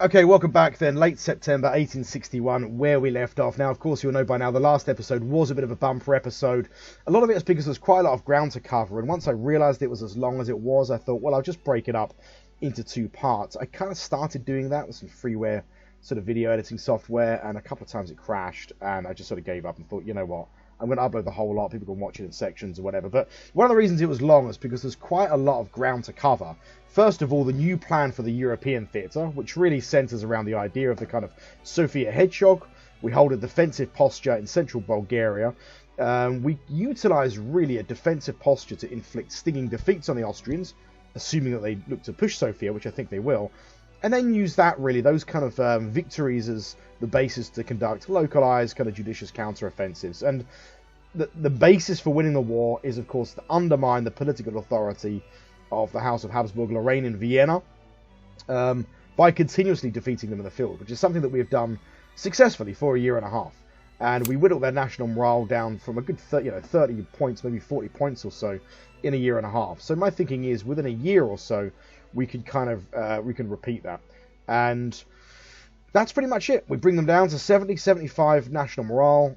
Okay, welcome back then. Late September 1861, where we left off. Now, of course, you'll know by now the last episode was a bit of a bumper episode. A lot of it is because there's quite a lot of ground to cover, and once I realised it was as long as it was, I thought, well, I'll just break it up into two parts. I kind of started doing that with some freeware sort of video editing software, and a couple of times it crashed, and I just sort of gave up and thought, you know what, I'm going to upload the whole lot, people can watch it in sections or whatever. But one of the reasons it was long is because there's quite a lot of ground to cover. First of all, the new plan for the European theatre, which really centres around the idea of the kind of Sofia hedgehog. We hold a defensive posture in central Bulgaria. We utilise really a defensive posture to inflict stinging defeats on the Austrians, assuming that they look to push Sofia, which I think they will, and then use that really, those kind of victories as the basis to conduct localised kind of judicious counter-offensives. And the basis for winning the war is, of course, to undermine the political authority of the House of Habsburg-Lorraine in Vienna by continuously defeating them in the field, which is something that we have done successfully for a year and a half. And we whittled their national morale down from a good 30 points, maybe 40 points or so in a year and a half. So my thinking is within a year or so, we could kind of we can repeat that. And that's pretty much it. We bring them down to 70, 75 national morale.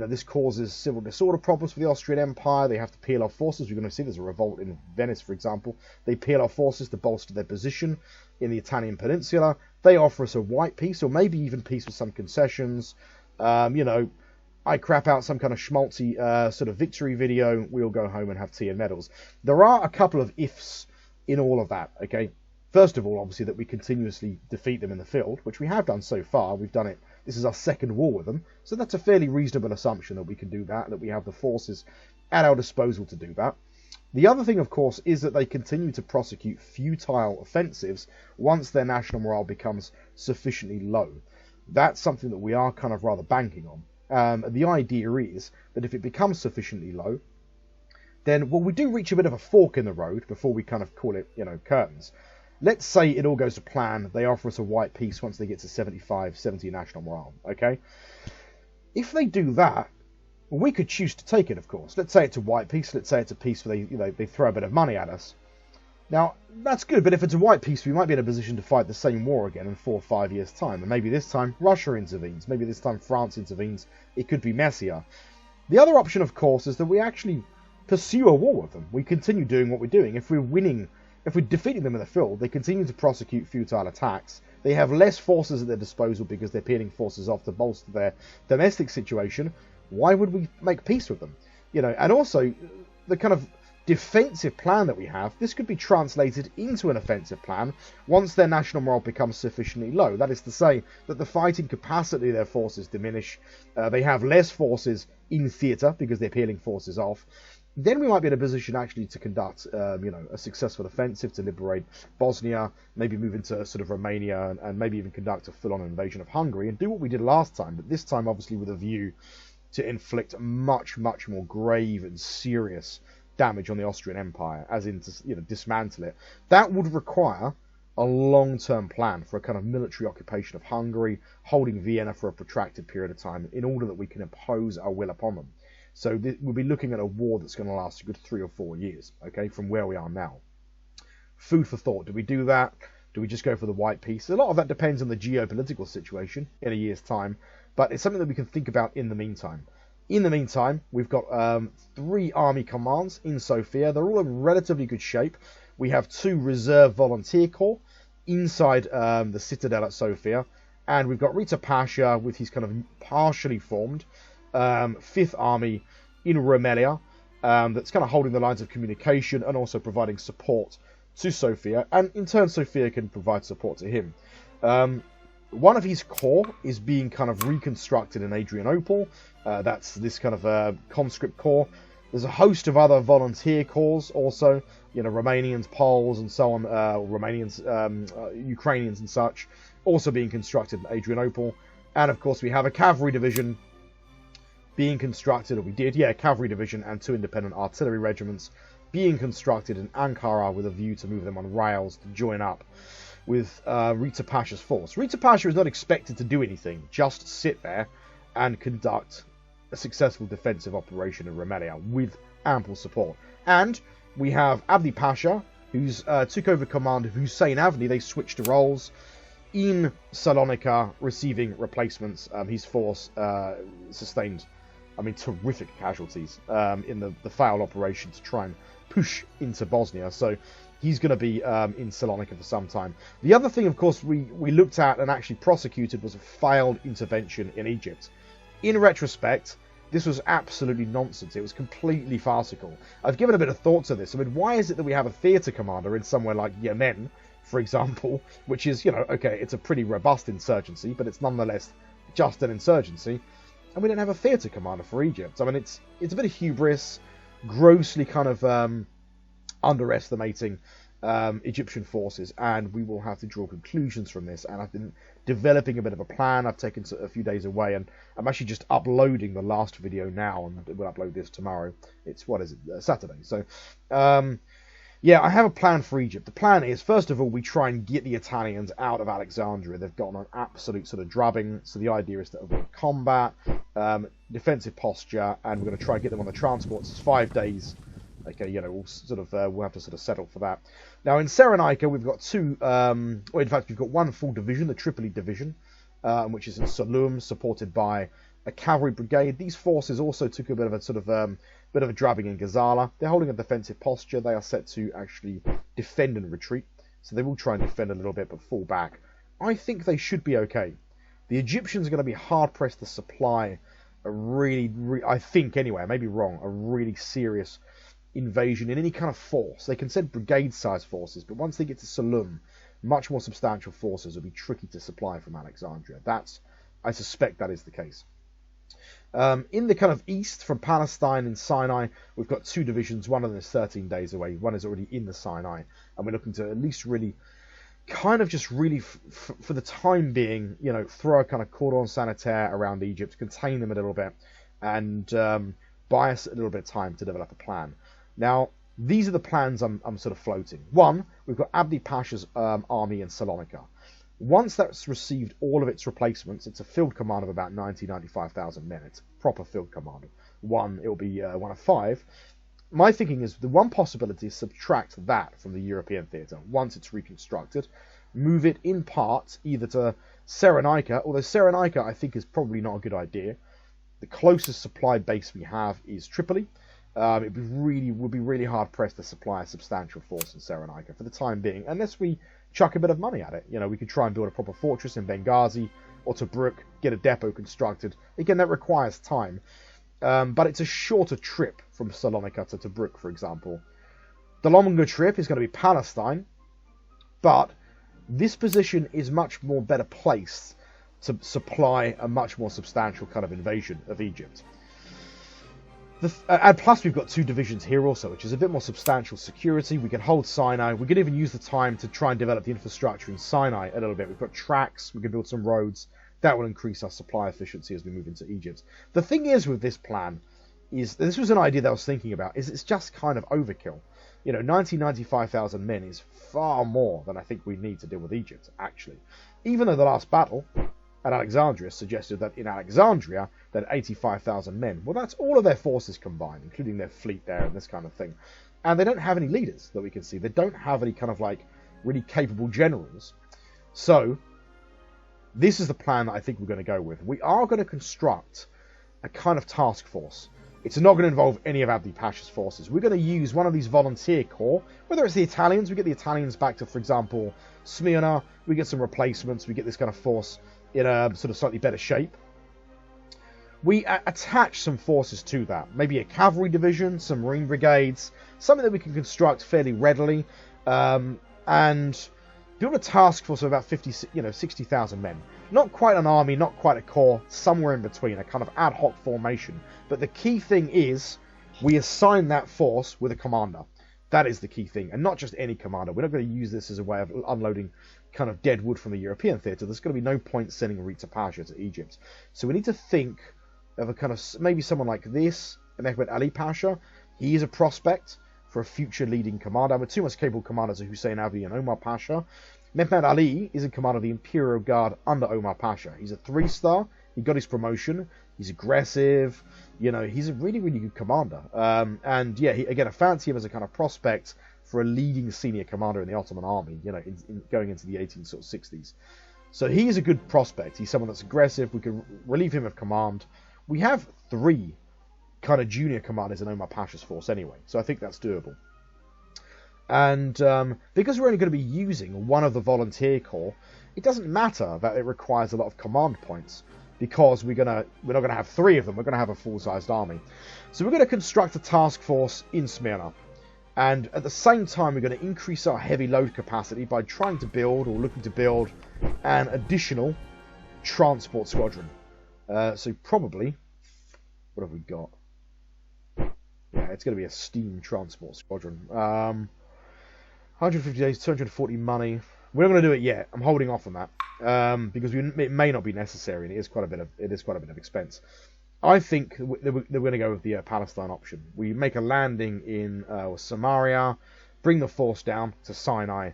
This causes civil disorder problems for the Austrian Empire. They have to peel off forces. We're going to see there's a revolt in Venice, for example. They peel off forces to bolster their position in the Italian peninsula. They offer us a white peace, or maybe even peace with some concessions. I crap out some kind of schmaltzy sort of victory video. We'll go home and have tea and medals. There are a couple of ifs in all of that, okay? First of all, obviously, that we continuously defeat them in the field, which we have done so far. We've done it. This is our second war with them. So that's a fairly reasonable assumption that we can do that we have the forces at our disposal to do that. The other thing, of course, is that they continue to prosecute futile offensives once their national morale becomes sufficiently low. That's something that we are kind of rather banking on. The idea is that if it becomes sufficiently low, then, well, we do reach a bit of a fork in the road before we kind of call it, curtains. Let's say it all goes to plan. They offer us a white peace once they get to 75, 70 national morale, okay? If they do that, well, we could choose to take it, of course. Let's say it's a white peace. Let's say it's a peace where they throw a bit of money at us. Now, that's good, but if it's a white peace, we might be in a position to fight the same war again in 4 or 5 years' time. And maybe this time Russia intervenes. Maybe this time France intervenes. It could be messier. The other option, of course, is that we actually pursue a war with them. We continue doing what we're doing. If we're defeating them in the field, they continue to prosecute futile attacks. They have less forces at their disposal because they're peeling forces off to bolster their domestic situation. Why would we make peace with them? And also, the kind of defensive plan that we have, this could be translated into an offensive plan once their national morale becomes sufficiently low. That is to say that the fighting capacity of their forces diminish. They have less forces in theatre because they're peeling forces off. Then we might be in a position actually to conduct, a successful offensive to liberate Bosnia, maybe move into sort of Romania, and maybe even conduct a full-on invasion of Hungary and do what we did last time, but this time obviously with a view to inflict much, much more grave and serious damage on the Austrian Empire, as in to dismantle it. That would require a long-term plan for a kind of military occupation of Hungary, holding Vienna for a protracted period of time in order that we can impose our will upon them. So we'll be looking at a war that's going to last a good 3 or 4 years, okay, from where we are now. Food for thought. Do we do that? Do we just go for the white peace? A lot of that depends on the geopolitical situation in a year's time, but it's something that we can think about in the meantime. In the meantime, we've got 3 army commands in Sofia. They're all in relatively good shape. We have 2 reserve volunteer corps inside the citadel at Sofia, and we've got Rita Pasha with his kind of partially formed 5th Army in Rumelia, that's kind of holding the lines of communication and also providing support to Sofia, and in turn Sofia can provide support to him. One of his corps is being kind of reconstructed in Adrianople. That's this kind of conscript corps. There's a host of other volunteer corps also, Romanians, Poles and so on, Romanians, Ukrainians and such, also being constructed in Adrianople. And of course we have a cavalry division being constructed, or we did, cavalry division and 2 independent artillery regiments being constructed in Ankara with a view to move them on rails to join up with Rita Pasha's force. Rita Pasha is not expected to do anything, just sit there and conduct a successful defensive operation in Rumelia with ample support. And we have Avdi Pasha, who's took over command of Hussein Avni. They switched roles. in Salonika receiving replacements. His force sustained, terrific casualties in the failed operation to try and push into Bosnia. So he's going to be in Salonika for some time. The other thing, of course, we looked at and actually prosecuted was a failed intervention in Egypt. In retrospect, this was absolutely nonsense. It was completely farcical. I've given a bit of thought to this. Why is it that we have a theatre commander in somewhere like Yemen, for example, which is, okay, it's a pretty robust insurgency, but it's nonetheless just an insurgency, and we don't have a theatre commander for Egypt? It's a bit of hubris, grossly kind of underestimating Egyptian forces, and we will have to draw conclusions from this. And I've been developing a bit of a plan. I've taken a few days away, and I'm actually just uploading the last video now, and we'll upload this tomorrow. It's, Saturday. So, I have a plan for Egypt. The plan is, first of all, we try and get the Italians out of Alexandria. They've gotten an absolute sort of drubbing, so the idea is to avoid combat, defensive posture, and we're going to try and get them on the transports. It's 5 days. Okay, we'll have to sort of settle for that. Now, in Salonika, we've got we've got one full division, the Tripoli division, which is in Salum, supported by a cavalry brigade. These forces also took a bit of a drubbing in Gazala. They're holding a defensive posture. They are set to actually defend and retreat, so they will try and defend a little bit but fall back. I think they should be okay. The Egyptians are going to be hard pressed to supply I think anyway, I may be wrong, a really serious invasion in any kind of force. They can send brigade-sized forces, but once they get to Salum, much more substantial forces will be tricky to supply from Alexandria. I suspect that is the case. In the kind of east, from Palestine and Sinai, we've got two divisions. One of them is 13 days away. One is already in the Sinai, and we're looking to at least really, kind of just really, for the time being, throw a kind of cordon sanitaire around Egypt, contain them a little bit, and buy us a little bit of time to develop a plan. Now, these are the plans I'm sort of floating. One, we've got Abdi Pasha's army in Salonika. Once that's received all of its replacements, it's a field command of about 95,000 men. It's a proper field command. It'll be one of 5. My thinking is the one possibility is subtract that from the European theatre once it's reconstructed, move it in part either to Salonika, although Salonika I think is probably not a good idea. The closest supply base we have is Tripoli. It would be really hard pressed to supply a substantial force in Salonika for the time being, unless we chuck a bit of money at it. We could try and build a proper fortress in Benghazi or Tobruk, get a depot constructed. Again, that requires time, but it's a shorter trip from Salonika to Tobruk, for example. The longer trip is going to be Palestine, but this position is much more better placed to supply a much more substantial kind of invasion of Egypt. And plus we've got 2 divisions here also, which is a bit more substantial security. We can hold Sinai. We can even use the time to try and develop the infrastructure in Sinai a little bit. We've got tracks. We can build some roads. That will increase our supply efficiency as we move into Egypt. The thing is with this plan, this was an idea that I was thinking about, is it's just kind of overkill. 95,000 men is far more than I think we need to deal with Egypt, actually. Even though the last battle at Alexandria suggested that in Alexandria that 85,000 men. Well, that's all of their forces combined, including their fleet there and this kind of thing. And they don't have any leaders that we can see. They don't have any kind of really capable generals. So this is the plan that I think we're going to go with. We are going to construct a kind of task force. It's not going to involve any of Abdi Pasha's forces. We're going to use one of these volunteer corps, whether it's the Italians, we get the Italians back to, for example, Smyrna, we get some replacements, we get this kind of force in a sort of slightly better shape. We attach some forces to that. Maybe a cavalry division, some marine brigades, something that we can construct fairly readily, and build a task force of about 60,000 men. Not quite an army, not quite a corps, somewhere in between, a kind of ad hoc formation. But the key thing is we assign that force with a commander. That is the key thing, and not just any commander. We're not going to use this as a way of unloading kind of dead wood from the European theatre. There's going to be no point sending Rita Pasha to Egypt. So we need to think of a kind of, maybe someone like this, Mehmet Ali Pasha. He is a prospect for a future leading commander. But two most capable commanders are Hussein Abi and Omar Pasha. Mehmet Ali is in command of the Imperial Guard under Omar Pasha. He's a 3-star. He got his promotion. He's aggressive. He's a really, really good commander. I fancy him as a kind of prospect for a leading senior commander in the Ottoman army, going into the 1860s. So he's a good prospect. He's someone that's aggressive. We can relieve him of command. We have 3 kind of junior commanders in Omar Pasha's force anyway, so I think that's doable. And because we're only going to be using one of the volunteer corps, it doesn't matter that it requires a lot of command points, because we're not going to have 3 of them. We're going to have a full-sized army. So we're going to construct a task force in Smyrna. And at the same time, we're going to increase our heavy load capacity by trying to build, or looking to build, an additional transport squadron. So probably, what have we got? Yeah, it's going to be a steam transport squadron. 150 days, 240 money. We're not going to do it yet. I'm holding off on that because it may not be necessary, and it is quite a bit of expense. I think they're going to go with the Palestine option. We make a landing in Samaria, bring the force down to Sinai,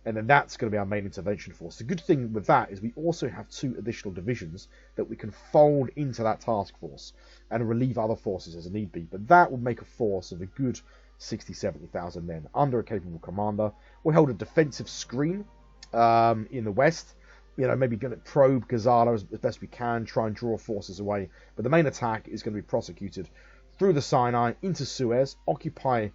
and then that's going to be our main intervention force. The good thing with that is we also have 2 additional divisions that we can fold into that task force and relieve other forces as need be. But that would make a force of a good 60,000-70,000 men under a capable commander. We'll hold a defensive screen in the west. Maybe going to probe Gazala as best we can, try and draw forces away. But the main attack is going to be prosecuted through the Sinai, into Suez, occupy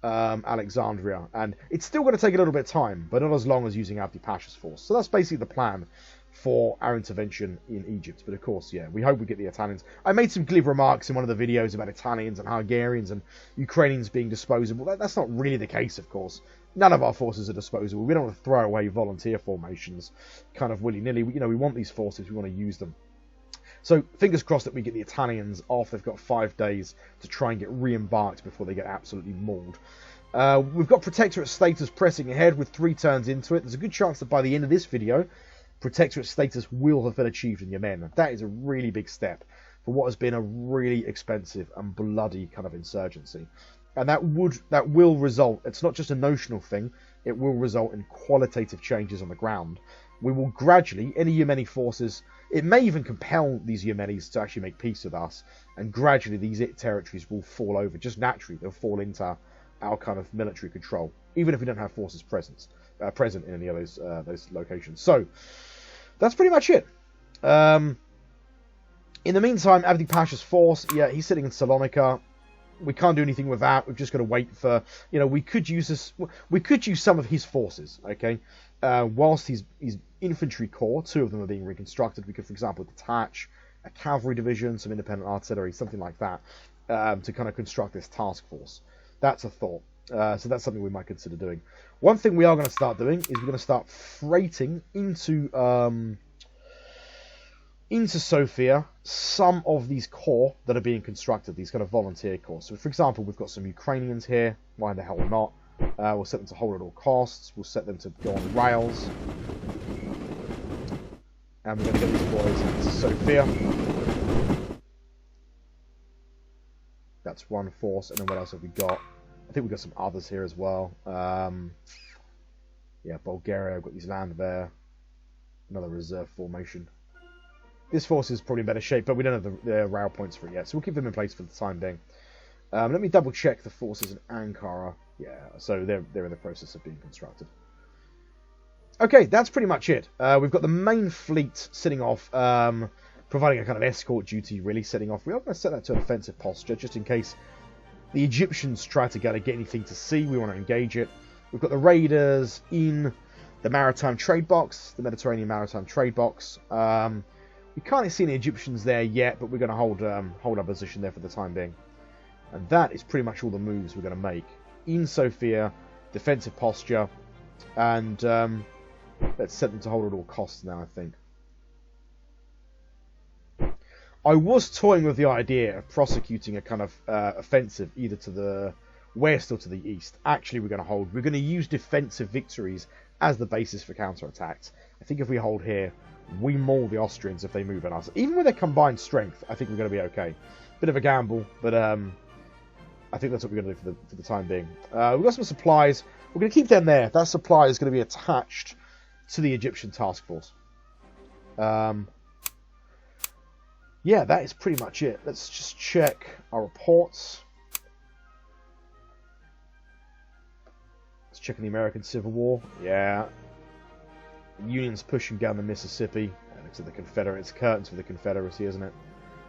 Alexandria. And it's still going to take a little bit of time, but not as long as using Abdi Pasha's force. So that's basically the plan for our intervention in Egypt. But of course, yeah, we hope we get the Italians. I made some glib remarks in one of the videos about Italians and Hungarians and Ukrainians being disposable. That's not really the case, of course. None of our forces are disposable. We don't want to throw away volunteer formations kind of willy-nilly. We want these forces. We want to use them. So fingers crossed that we get the Italians off. They've got 5 days to try and get re-embarked before they get absolutely mauled. We've got Protectorate status pressing ahead with 3 turns into it. There's a good chance that by the end of this video, Protectorate status will have been achieved in Yemen. That is a really big step for what has been a really expensive and bloody kind of insurgency. And that will result, it's not just a notional thing, it will result in qualitative changes on the ground. We will gradually, any Yemeni forces, it may even compel these Yemenis to actually make peace with us, and gradually these territories will fall over, just naturally, they'll fall into our kind of military control, even if we don't have forces present in any of those locations. So, that's pretty much it. In the meantime, Abdi Pasha's force, yeah, he's sitting in Salonica. We can't do anything with that. We've just got to wait for, we could use this. We could use some of his forces, okay? Whilst his infantry corps, 2 of them are being reconstructed, we could, for example, detach a cavalry division, some independent artillery, something like that, to kind of construct this task force. That's a thought. So that's something we might consider doing. One thing we are going to start doing is we're going to start freighting into Sofia some of these corps that are being constructed, these kind of volunteer corps. So, for example, we've got some Ukrainians here. Why the hell not? We'll set them to hold at all costs. We'll set them to go on rails. And we're going to get these boys into Sofia. That's one force. And then what else have we got? I think we've got some others here as well. Yeah, Bulgaria. I've got these land there. Another reserve formation. This force is probably in better shape, but we don't have the rail points for it yet, so we'll keep them in place for the time being. Let me double check the forces in Ankara. Yeah, so they're in the process of being constructed. Okay, that's pretty much it. We've got the main fleet sitting off, providing a kind of escort duty, really, setting off. We are going to set that to an offensive posture, just in case the Egyptians try to get anything to see. We want to engage it. We've got the raiders in the maritime trade box, the Mediterranean maritime trade box. We can't see any Egyptians there yet, but we're going to hold our position there for the time being. And that is pretty much all the moves we're going to make. In Sofia, defensive posture, and let's set them to hold at all costs now, I think. I was toying with the idea of prosecuting a kind of offensive either to the west or to the east. Actually, we're going to use defensive victories as the basis for counterattacks. I think if we hold here, we maul the Austrians if they move on us. Even with their combined strength, I think we're going to be okay. Bit of a gamble, but I think that's what we're going to do for the time being. We've got some supplies. We're going to keep them there. That supply is going to be attached to the Egyptian task force. Yeah, that is pretty much it. Let's just check our reports. Let's check in the American Civil War. Yeah. The Union's pushing down the Mississippi. It looks like the Confederates. Curtains for the Confederacy, isn't it?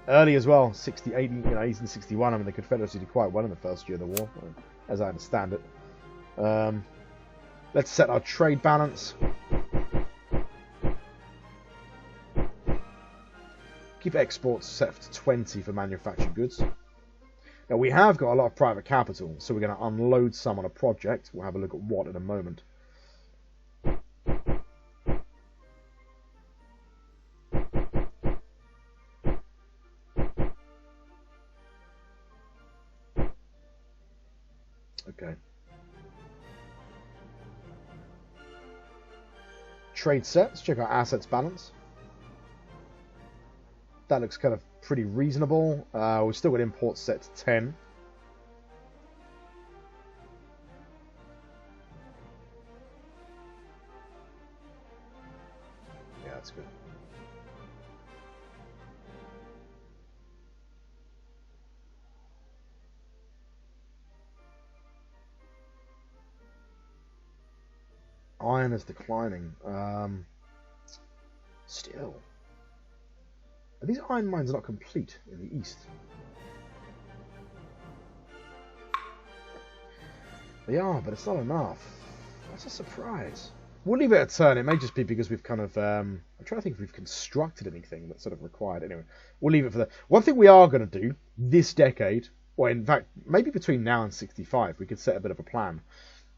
Early as well, 1861. I mean, the Confederacy did quite well in the first year of the war, as I understand it. Let's set our trade balance. Keep exports set to 20 for manufactured goods. Now, we have got a lot of private capital, so we're going to unload some on a project. We'll have a look at what in a moment. Okay. Trade set. Let's check our assets balance. That looks kind of pretty reasonable. We've still got imports set to 10. Yeah, that's good. Iron is declining. Still. Are these iron mines not complete in the east? They are, but it's not enough. That's a surprise. We'll leave it a turn. It may just be because we've kind of... I'm trying to think if we've constructed anything that's sort of required. Anyway, we'll leave it for that. One thing we are going to do this decade, or in fact, maybe between now and 65, we could set a bit of a plan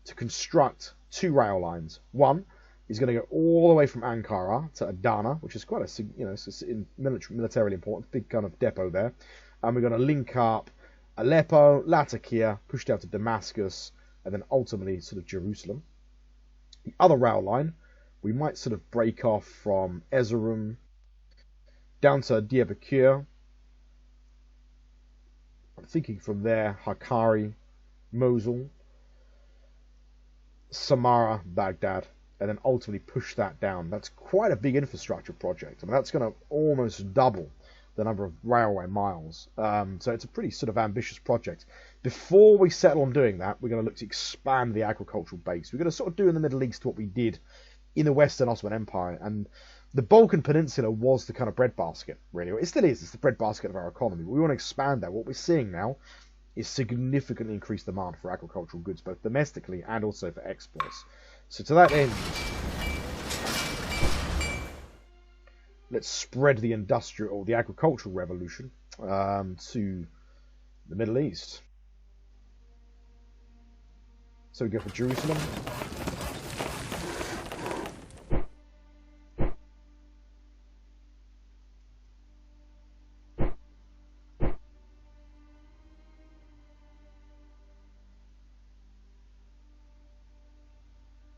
to construct 2 rail lines. One is going to go all the way from Ankara to Adana, which is quite a, it's militarily important, big kind of depot there. And we're going to link up Aleppo, Latakia, push down to Damascus, and then ultimately sort of Jerusalem. The other rail line, we might sort of break off from Erzurum down to Diyarbakir. I'm thinking from there, Hakkari, Mosul, Samarra, Baghdad, and then ultimately push that down. That's quite a big infrastructure project. I mean, that's going to almost double the number of railway miles. So it's a pretty sort of ambitious project. Before we settle on doing that, we're going to look to expand the agricultural base. We're going to sort of do in the Middle East what we did in the Western Ottoman Empire. And the Balkan Peninsula was the kind of breadbasket, really. It still is. It's the breadbasket of our economy. But we want to expand that. What we're seeing now is significantly increased demand for agricultural goods, both domestically and also for exports. So to that end, let's spread the industrial or the agricultural revolution to the Middle East. So we go for Jerusalem.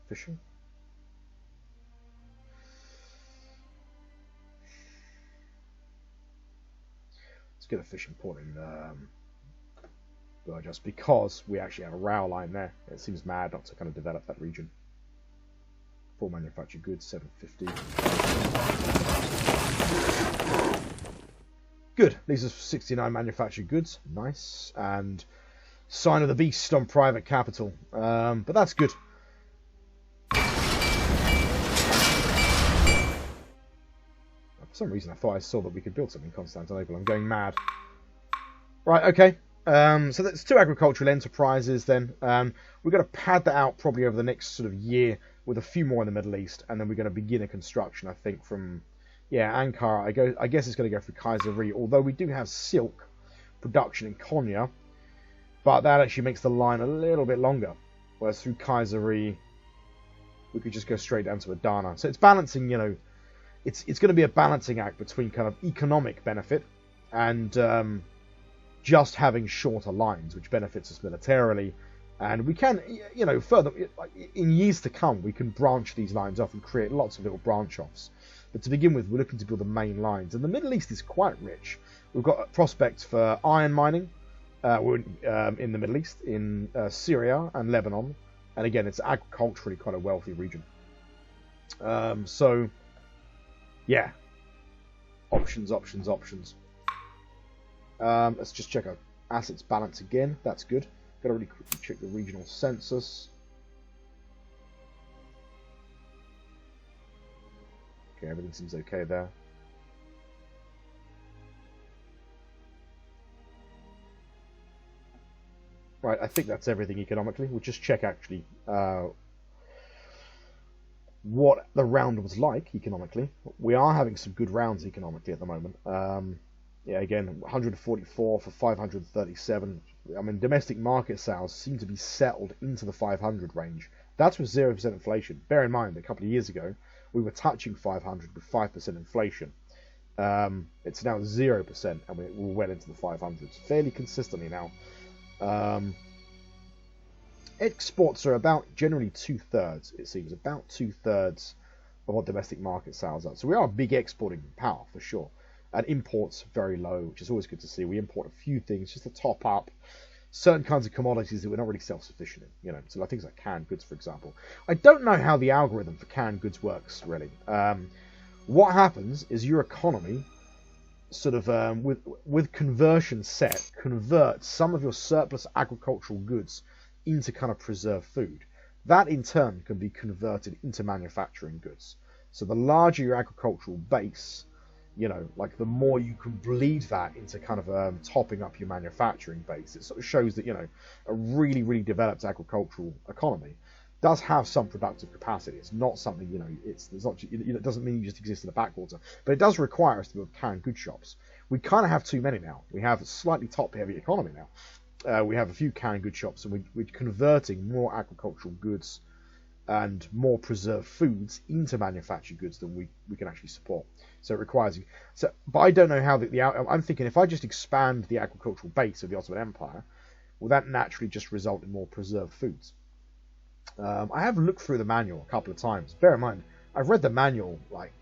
Fishing. Let's get a fishing port in just because we actually have a rail line there. It seems mad not to kind of develop that region. For manufactured goods, 750. Good. These are 69 manufactured goods. Nice. And sign of the beast on private capital. But that's good. For some reason I thought I saw that we could build something in Constantinople. I'm going mad. Right, okay. So that's 2 agricultural enterprises then. We're going to pad that out probably over the next sort of year with a few more in the Middle East, and then we're going to begin a construction, I think, from Ankara. I guess it's going to go through Kayseri, although we do have silk production in Konya, but that actually makes the line a little bit longer. Whereas through Kayseri, we could just go straight down to Adana. So it's balancing, it's going to be a balancing act between kind of economic benefit and just having shorter lines, which benefits us militarily. And we can, further, in years to come, we can branch these lines off and create lots of little branch offs. But to begin with, we're looking to build the main lines. And the Middle East is quite rich. We've got prospects for iron mining. We're in the Middle East, in Syria and Lebanon. And again, it's agriculturally quite a wealthy region. So, yeah. Options. Let's just check our assets balance again. That's good. Got to really quickly check the regional census. Okay, everything seems okay there. Right, I think that's everything economically. We'll just check actually what the round was like economically. We are having some good rounds economically at the moment. Yeah, again, 144 for 537. I mean, domestic market sales seem to be settled into the 500 range. That's with 0% inflation. Bear in mind, a couple of years ago, we were touching 500 with 5% inflation. It's now 0%, and we're well into the 500s fairly consistently now. Exports are about generally 2/3, it seems, about 2/3 of what domestic market sales are. So we are a big exporting power for sure. And imports very low, which is always good to see. We import a few things just to top up certain kinds of commodities that we're not really self-sufficient in. You know, so like things like canned goods, for example. I don't know how the algorithm for canned goods works really. What happens is your economy sort of with conversion set converts some of your surplus agricultural goods into kind of preserved food. That in turn can be converted into manufacturing goods. So the larger your agricultural base, you know, like the more you can bleed that into kind of topping up your manufacturing base. It sort of shows that, you know, a really, really developed agricultural economy does have some productive capacity. It's not something, you know, it's not, you know, it doesn't mean you just exist in the backwater, but it does require us to build canned goods shops. We kind of have too many now. We have a slightly top-heavy economy now. We have a few canned goods shops, and we're converting more agricultural goods and more preserved foods into manufactured goods than we can actually support. So it requires you. So, but I don't know how I'm thinking if I just expand the agricultural base of the Ottoman Empire, will that naturally just result in more preserved foods? I have looked through the manual a couple of times. Bear in mind, I've read the manual like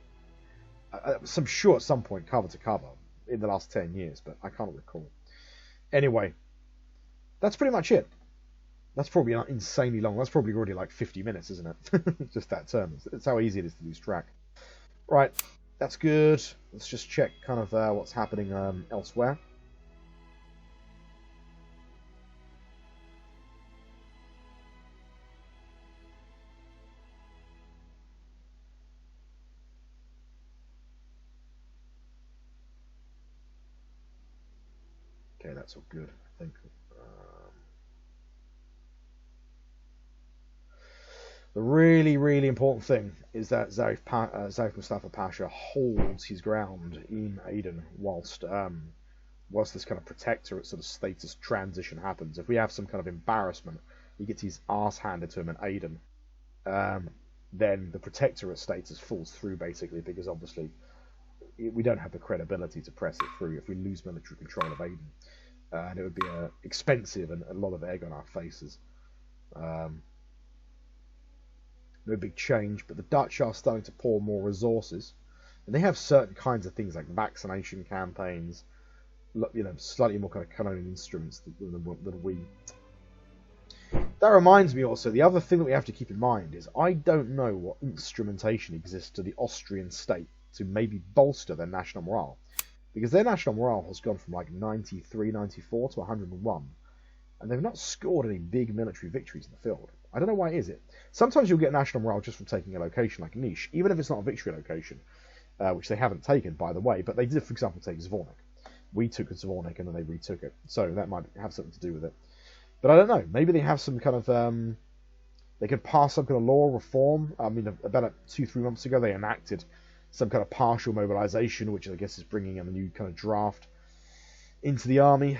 I'm sure at some point cover to cover in the last 10 years, but I can't recall. Anyway, that's pretty much it. That's probably not insanely long. That's probably already like 50 minutes, isn't it? Just that term. It's how easy it is to lose track. Right, that's good. Let's just check kind of what's happening elsewhere. Okay, that's all good, I think. The really, really important thing is that Zarif Mustafa Pasha holds his ground in Aden whilst this kind of protectorate sort of status transition happens. If we have some kind of embarrassment, he gets his arse handed to him in Aden, then the protectorate status falls through basically, because obviously we don't have the credibility to press it through if we lose military control of Aden. And it would be expensive and a lot of egg on our faces. No big change, but the Dutch are starting to pour more resources, and they have certain kinds of things like vaccination campaigns, you know, slightly more kind of colonial instruments than we. That reminds me also, the other thing that we have to keep in mind is I don't know what instrumentation exists to the Austrian state to maybe bolster their national morale, because their national morale has gone from like 93, 94 to 101, and they've not scored any big military victories in the field. I don't know why is it. Sometimes you'll get national morale just from taking a location like Niš, even if it's not a victory location, which they haven't taken, by the way, but they did, for example, take Zvornik. We took Zvornik and then they retook it, so that might have something to do with it. But I don't know, maybe they have some kind of, they could pass some kind of law reform. I mean, about 2-3 months ago, they enacted some kind of partial mobilization, which I guess is bringing in a new kind of draft into the army.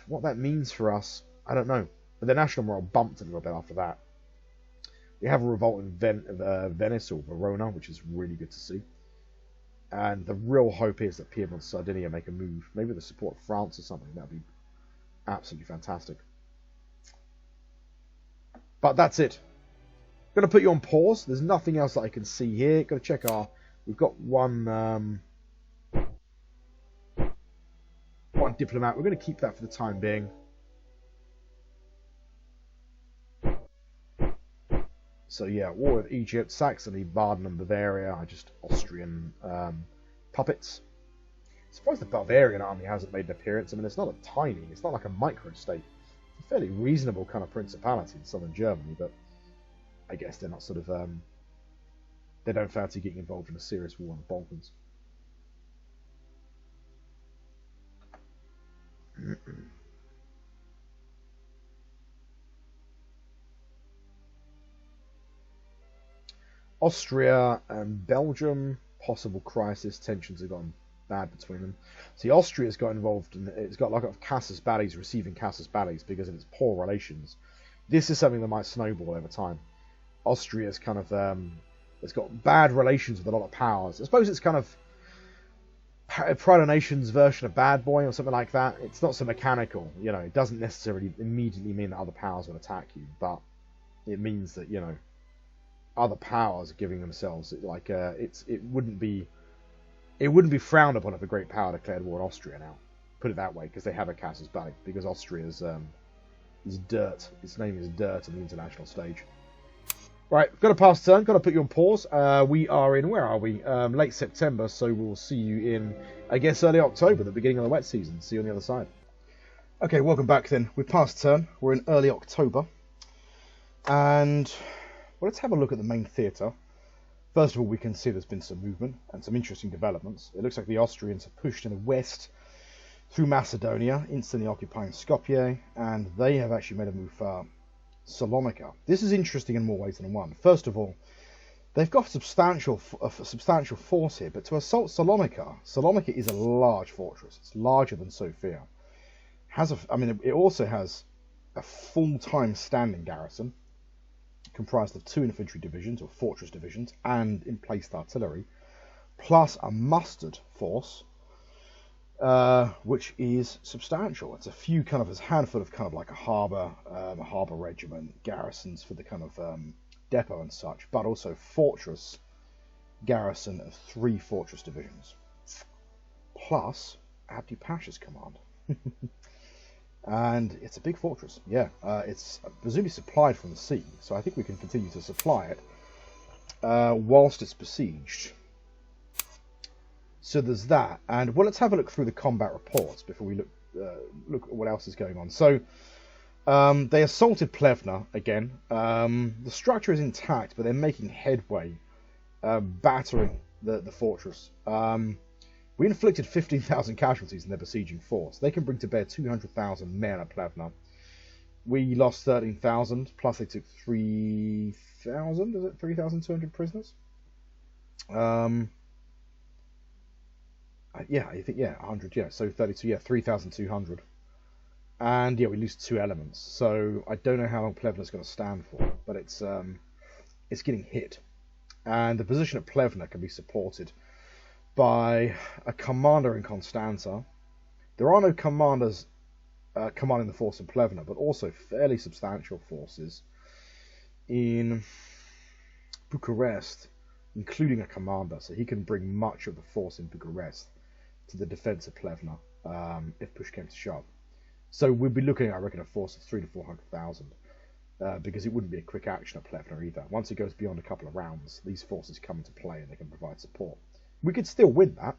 What that means for us, I don't know. But the national morale bumped a little bit after that. We have a revolt in Venice or Verona, which is really good to see. And the real hope is that Piedmont and Sardinia make a move. Maybe with the support of France or something. That would be absolutely fantastic. But that's it. I'm going to put you on pause. There's nothing else that I can see here. Got to check our... We've got one diplomat. We're going to keep that for the time being. So yeah, war with Egypt, Saxony, Baden and Bavaria are just Austrian puppets. I'm surprised the Bavarian army hasn't made an appearance. I mean, it's not it's not like a micro-state. It's a fairly reasonable kind of principality in southern Germany, but I guess they're not sort of they don't fancy getting involved in a serious war in the Balkans. Austria and Belgium, possible crisis, tensions have gone bad between them. See, Austria's got involved, and it's got a lot of casus bellis, receiving casus bellis because of its poor relations. This is something that might snowball over time. Austria's kind of, it's got bad relations with a lot of powers. I suppose it's kind of Pride of Nations version of Bad Boy or something like that. It's not so mechanical, you know. It doesn't necessarily immediately mean that other powers will attack you, but it means that, you know, other powers are giving themselves like it wouldn't be frowned upon if a great power declared war on Austria now. Put it that way, because they have a casus belli, because Austria's is dirt. Its name is dirt on the international stage. Right, got to pass turn, got to put you on pause. We are in, where are we? Late September, so we'll see you in, I guess, early October, the beginning of the wet season. See you on the other side. Okay, welcome back then. We're past turn. We're in early October. And well, let's have a look at the main theatre. First of all, we can see there's been some movement and some interesting developments. It looks like the Austrians have pushed in the west through Macedonia, instantly occupying Skopje, and they have actually made a move for Salonica. This is interesting in more ways than one. First of all, they've got a substantial force here, but to assault Salonica is a large fortress. It's larger than Sofia. It also has a full-time standing garrison, comprised of 2 infantry divisions, or fortress divisions, and emplaced artillery, plus a mustered force, which is substantial. It's a handful of kind of like a harbour regiment, garrisons for the kind of depot and such, but also fortress garrison of 3 fortress divisions, plus Abdi Pasha's command. And it's a big fortress, yeah. It's presumably supplied from the sea, so I think we can continue to supply it whilst it's besieged. So there's that. And well, let's have a look through the combat reports before we look at what else is going on. So they assaulted Plevna again. The structure is intact, but they're making headway, battering the fortress. We inflicted 15,000 casualties in their besieging force. They can bring to bear 200,000 men at Plevna. We lost 13,000, plus they took 3,000, is it? 3,200 prisoners? Yeah, I think, 100, yeah. So 32, yeah, 3,200. And, yeah, we lose 2 elements. So I don't know how long Plevna's going to stand for, but it's getting hit. And the position at Plevna can be supported by a commander in Constanza. There are no commanders commanding the force in Plevna, but also fairly substantial forces in Bucharest, including a commander, so he can bring much of the force in Bucharest to the defence of Plevna if push came to shove. So we'll be looking at, I reckon, a force of 300,000 to 400,000 because it wouldn't be a quick action at Plevna either. Once it goes beyond a couple of rounds, these forces come into play and they can provide support. We could still win that.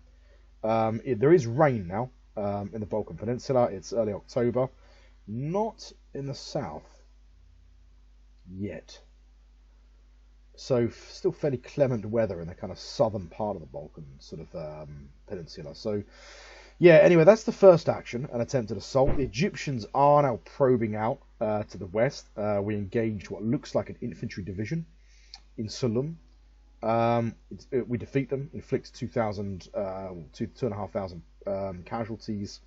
There is rain now in the Balkan Peninsula. It's early October. Not in the south yet. So still fairly clement weather in the kind of southern part of the Balkan sort of peninsula. So yeah, anyway, that's the first action, an attempted assault. The Egyptians are now probing out to the west. We engaged what looks like an infantry division in Sulum. We defeat them, inflict 2,500 casualties,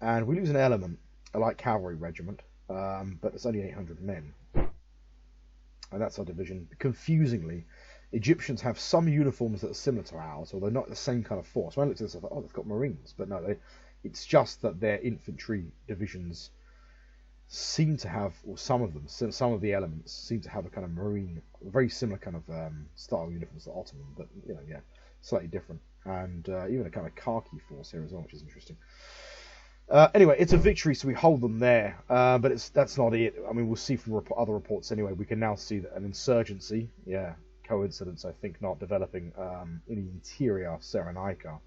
and we lose an element, a light cavalry regiment, but it's only 800 men. And that's our division. Confusingly, Egyptians have some uniforms that are similar to ours, although not the same kind of force. When I looked at this, I thought, oh, they've got Marines. But no, it's just that their infantry divisions seem to have, or some of the elements seem to have a kind of Marine, very similar kind of style uniforms to Ottoman, but, you know, yeah, slightly different. And even a kind of khaki force here as well, which is interesting. Anyway, it's a victory, so we hold them there, but that's not it. I mean, we'll see from other reports anyway. We can now see that an insurgency, yeah, coincidence, I think not, developing in the interior Salonica.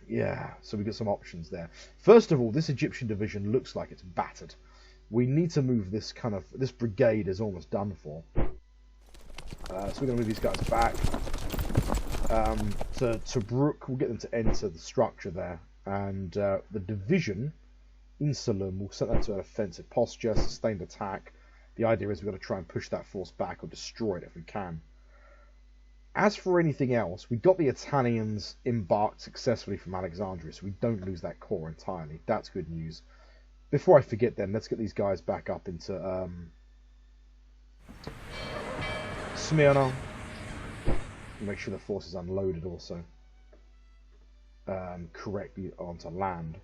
Yeah, so we get some options there. First of all, this Egyptian division looks like it's battered. We need to move this brigade is almost done for. So we're going to move these guys back to Tobruk. We'll get them to enter the structure there. And the division in Salum, we'll set that to an offensive posture, sustained attack. The idea is we've got to try and push that force back or destroy it if we can. As for anything else, we got the Italians embarked successfully from Alexandria, so we don't lose that core entirely. That's good news. Before I forget then, let's get these guys back up into Smyrna. Make sure the force is unloaded also correctly onto land.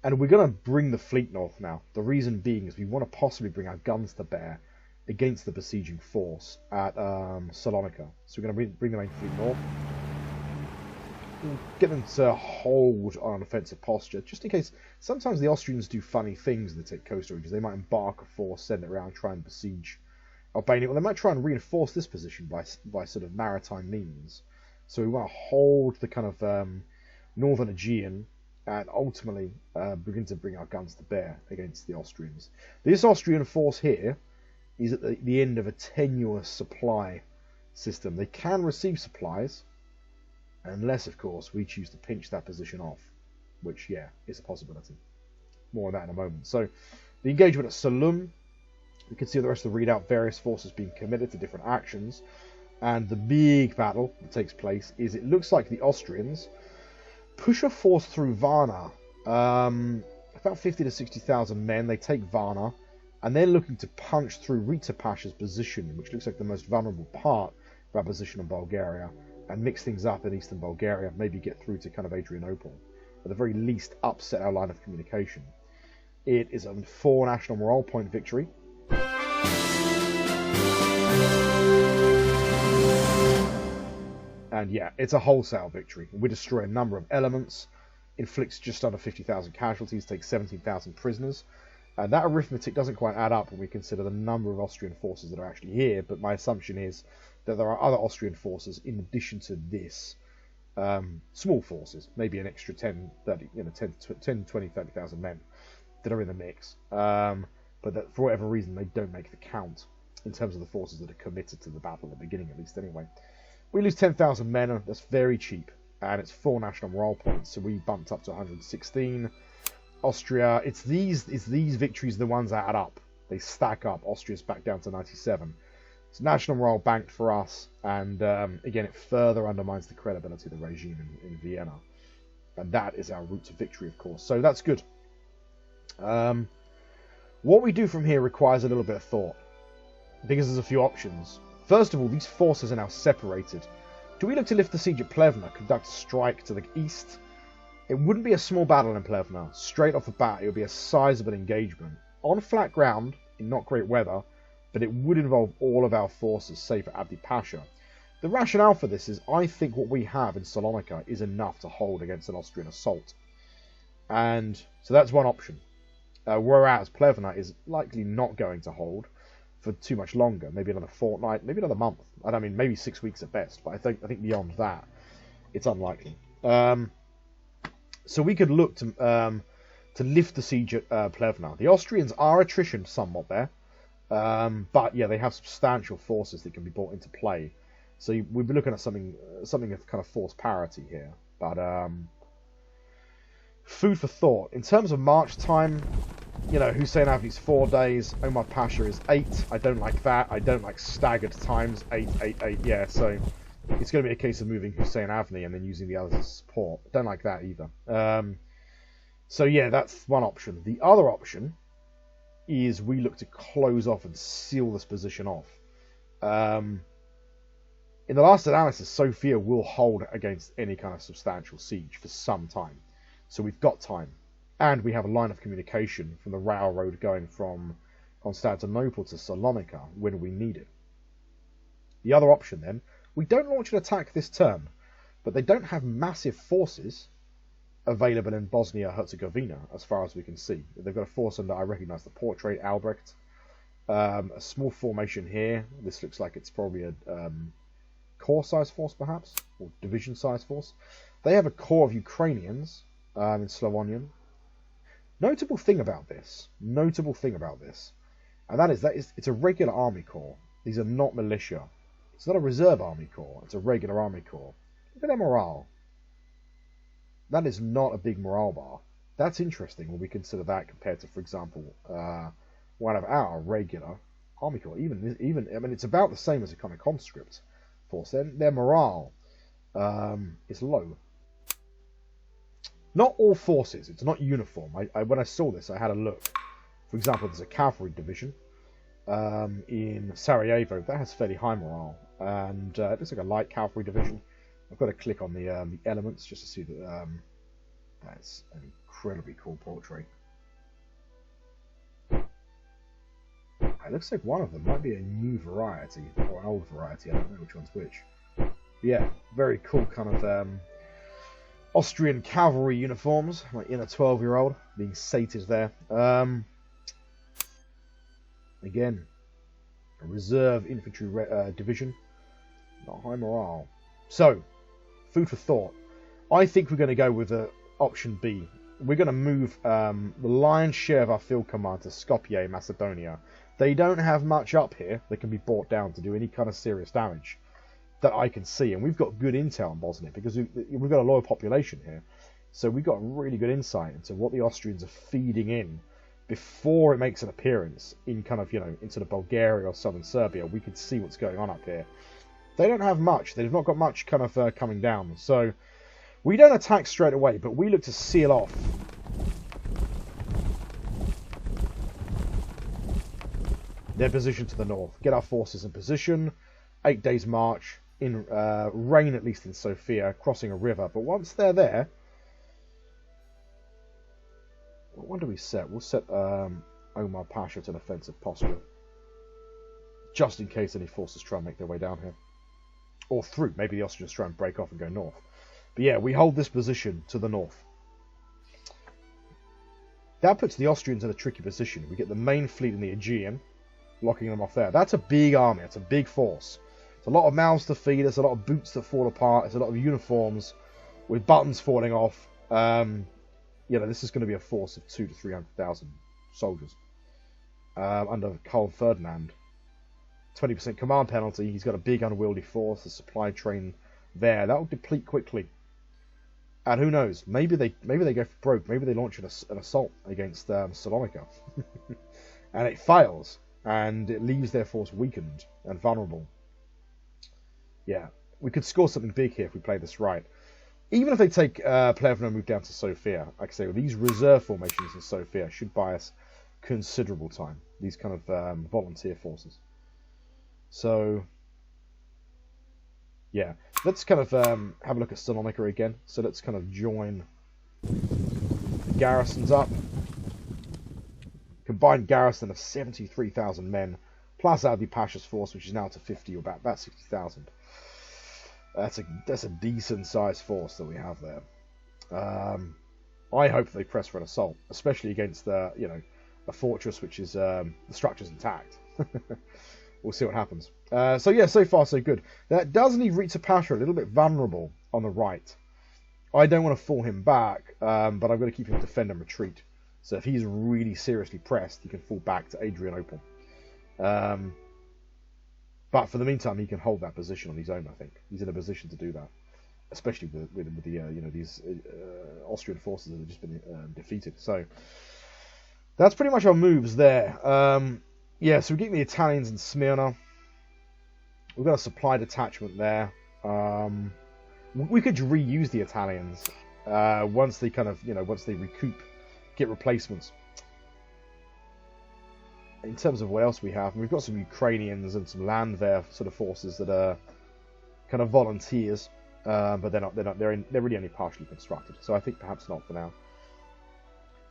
And we're going to bring the fleet north now. The reason being is we want to possibly bring our guns to bear against the besieging force at Salonica. So we're going to bring the main fleet north. Get them to hold on an offensive posture, just in case. Sometimes the Austrians do funny things in the take coastal regions. They might embark a force, send it around, try and besiege Albania. Or they might try and reinforce this position by sort of maritime means. So we want to hold the kind of northern Aegean and ultimately begin to bring our guns to bear against the Austrians. This Austrian force here is at the end of a tenuous supply system. They can receive supplies, unless, of course, we choose to pinch that position off, which, yeah, is a possibility. More on that in a moment. So, the engagement at Salum, you can see the rest of the readout, various forces being committed to different actions, and the big battle that takes place is it looks like the Austrians push a force through Varna, about 50 to 60,000 men. They take Varna, and they're looking to punch through Rita Pasha's position, which looks like the most vulnerable part of our position in Bulgaria, and mix things up in eastern Bulgaria, maybe get through to kind of Adrianople. At the very least, upset our line of communication. It is a 4 national morale point victory. And yeah, it's a wholesale victory. We destroy a number of elements, inflicts just under 50,000 casualties, takes 17,000 prisoners. That arithmetic doesn't quite add up when we consider the number of Austrian forces that are actually here, but my assumption is that there are other Austrian forces in addition to this. Small forces, maybe an extra 10, 20, 30,000 men that are in the mix. But that for whatever reason they don't make the count in terms of the forces that are committed to the battle at the beginning, at least anyway. We lose 10,000 men, that's very cheap, and it's 4 national morale points, so we bumped up to 116. Austria, it's these victories, the ones that add up. They stack up. Austria's back down to 97. It's national morale banked for us, and again, it further undermines the credibility of the regime in Vienna. And that is our route to victory, of course. So that's good. What we do from here requires a little bit of thought, because there's a few options. First of all, these forces are now separated. Do we look to lift the siege at Plevna, conduct a strike to the east? It wouldn't be a small battle in Plevna. Straight off the bat, it would be a sizable engagement. On flat ground, in not great weather, but it would involve all of our forces, save for Abdi Pasha. The rationale for this is, I think what we have in Salonika is enough to hold against an Austrian assault. And so that's one option. Whereas Plevna is likely not going to hold for too much longer. Maybe another fortnight, maybe another month. I mean, maybe 6 weeks at best. But I think beyond that, it's unlikely. So we could look to lift the siege at Plevna. The Austrians are attritioned somewhat there, but yeah, they have substantial forces that can be brought into play. So we'd be looking at something of kind of force parity here. But food for thought. In terms of march time, Hussein Avni's 4 days, Omar Pasha is 8. I don't like that. I don't like staggered times, 8, 8, 8. Yeah, so it's going to be a case of moving Hussein Avni and then using the others as support. Don't like that either. So yeah, that's one option. The other option is we look to close off and seal this position off. In the last analysis, Sofia will hold against any kind of substantial siege for some time. So we've got time. And we have a line of communication from the railroad going from Constantinople to Salonika when we need it. The other option then, we don't launch an attack this turn, but they don't have massive forces available in Bosnia-Herzegovina, as far as we can see. They've got a force under, I recognise the portrait, Albrecht. A small formation here. This looks like it's probably a corps-sized force, perhaps, or division-sized force. They have a corps of Ukrainians in Slavonian. Notable thing about this, and that is it's a regular army corps. These are not militia. It's not a reserve army corps. It's a regular army corps. Look at their morale. That is not a big morale bar. That's interesting when we consider that compared to, for example, one of our regular army corps. Even I mean, it's about the same as a kind of conscript force. Their morale is low. Not all forces. It's not uniform. When I saw this, I had a look. For example, there's a cavalry division in Sarajevo that has fairly high morale, and it looks like a light cavalry division. I've got to click on the elements just to see that. That's an incredibly cool portrait. It looks like one of them might be a new variety or an old variety. I don't know which one's which. But yeah, very cool kind of Austrian cavalry uniforms. My inner 12-year-old being sated there. Again, a reserve infantry division. Not high morale. So, food for thought. I think we're going to go with option B. We're going to move the lion's share of our field command to Skopje, Macedonia. They don't have much up here that can be brought down to do any kind of serious damage that I can see. And we've got good intel on Bosnia because we've got a loyal population here. So we've got really good insight into what the Austrians are feeding in before it makes an appearance in kind of, into the Bulgaria or southern Serbia. We could see what's going on up here. They don't have much. They've not got much kind of coming down. So we don't attack straight away, but we look to seal off their position to the north. Get our forces in position. 8 days march. In rain, at least in Sofia, crossing a river. But once they're there, what do we set? We'll set Omar Pasha to an offensive posture, just in case any forces try and make their way down here. Or through. Maybe the Austrians try and break off and go north. But yeah, we hold this position to the north. That puts the Austrians in a tricky position. We get the main fleet in the Aegean, locking them off there. That's a big army. It's a big force. It's a lot of mouths to feed. It's a lot of boots that fall apart. It's a lot of uniforms with buttons falling off. This is going to be a force of 200,000 to 300,000 soldiers under Karl Ferdinand. 20% command penalty. He's got a big unwieldy force. The supply train there that will deplete quickly. And who knows? Maybe they go broke. Maybe they launch an assault against Salonica, and it fails, and it leaves their force weakened and vulnerable. Yeah, we could score something big here if we play this right. Even if they take Plevna and move down to Sofia, like I say, these reserve formations in Sofia should buy us considerable time. These kind of volunteer forces. So, yeah, let's kind of have a look at Salonica again. So let's kind of join the garrisons up. Combined garrison of 73,000 men, plus Adi Pasha's force, which is now to 50 or about 60,000. That's a decent sized force that we have there. I hope they press for an assault, especially against a fortress which is the structure's intact. We'll see what happens. So far so good. That does leave Rita Pasha a little bit vulnerable on the right. I don't want to fall him back, but I'm going to keep him defend and retreat. So if he's really seriously pressed, he can fall back to Adrianople. But for the meantime, he can hold that position on his own. I think he's in a position to do that, especially with the these Austrian forces that have just been defeated. So that's pretty much our moves there. So we're getting the Italians in Smyrna. We've got a supply detachment there. We could reuse the Italians once they kind of once they recoup, get replacements. In terms of what else we have, we've got some Ukrainians and some Landwehr sort of forces that are kind of volunteers, but they're really only partially constructed. So I think perhaps not for now.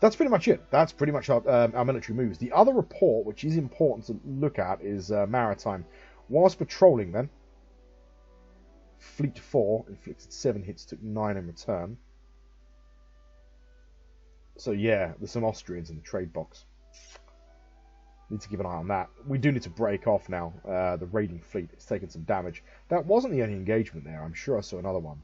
That's pretty much it. That's pretty much our military moves. The other report, which is important to look at, is maritime. Whilst patrolling, then, Fleet 4 inflicted 7 hits, took 9 in return. So yeah, there's some Austrians in the trade box. Need to keep an eye on that. We do need to break off now. The raiding fleet has taken some damage. That wasn't the only engagement there. I'm sure I saw another one.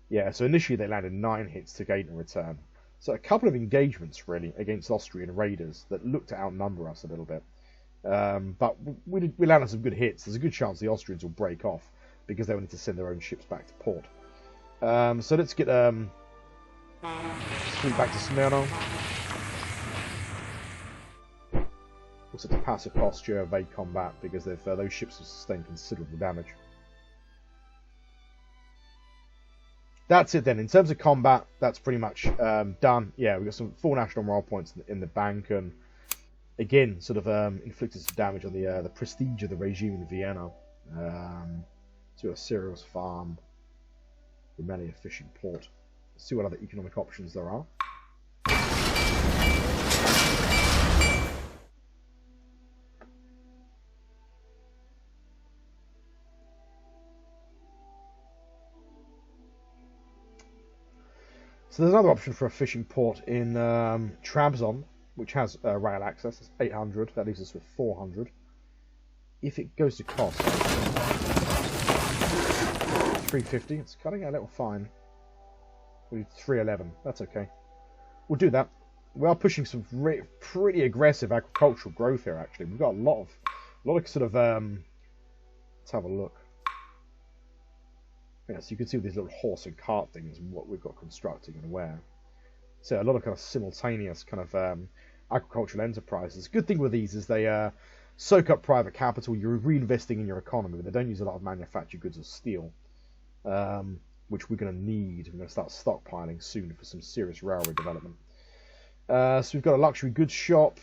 Yeah, so initially they landed 9 hits, took 8 in return. So a couple of engagements, really, against Austrian raiders that looked to outnumber us a little bit. But we landed some good hits. There's a good chance the Austrians will break off because they will need to send their own ships back to port. So let's get fleet back to Smyrna. We'll set to passive posture, evade combat, because those ships have sustained considerable damage. That's it then. In terms of combat, that's pretty much done. Yeah, we've got some 4 national morale points in the bank, and again, sort of inflicted some damage on the prestige of the regime in Vienna. So a cereals farm, Rumelia fishing port. Let's see what other economic options there are. So there's another option for a fishing port in Trabzon, which has rail access. It's 800. That leaves us with 400. If it goes to cost 350, it's cutting it a little fine. We need 311. That's okay. We'll do that. We are pushing some pretty aggressive agricultural growth here. Actually, we've got a lot of sort of. Let's have a look. Yeah, so you can see with these little horse and cart things what we've got constructing and where. So a lot of kind of simultaneous kind of agricultural enterprises. The good thing with these is they soak up private capital. You're reinvesting in your economy, but they don't use a lot of manufactured goods or steel, which we're going to need. We're going to start stockpiling soon for some serious railway development. So we've got a luxury goods shop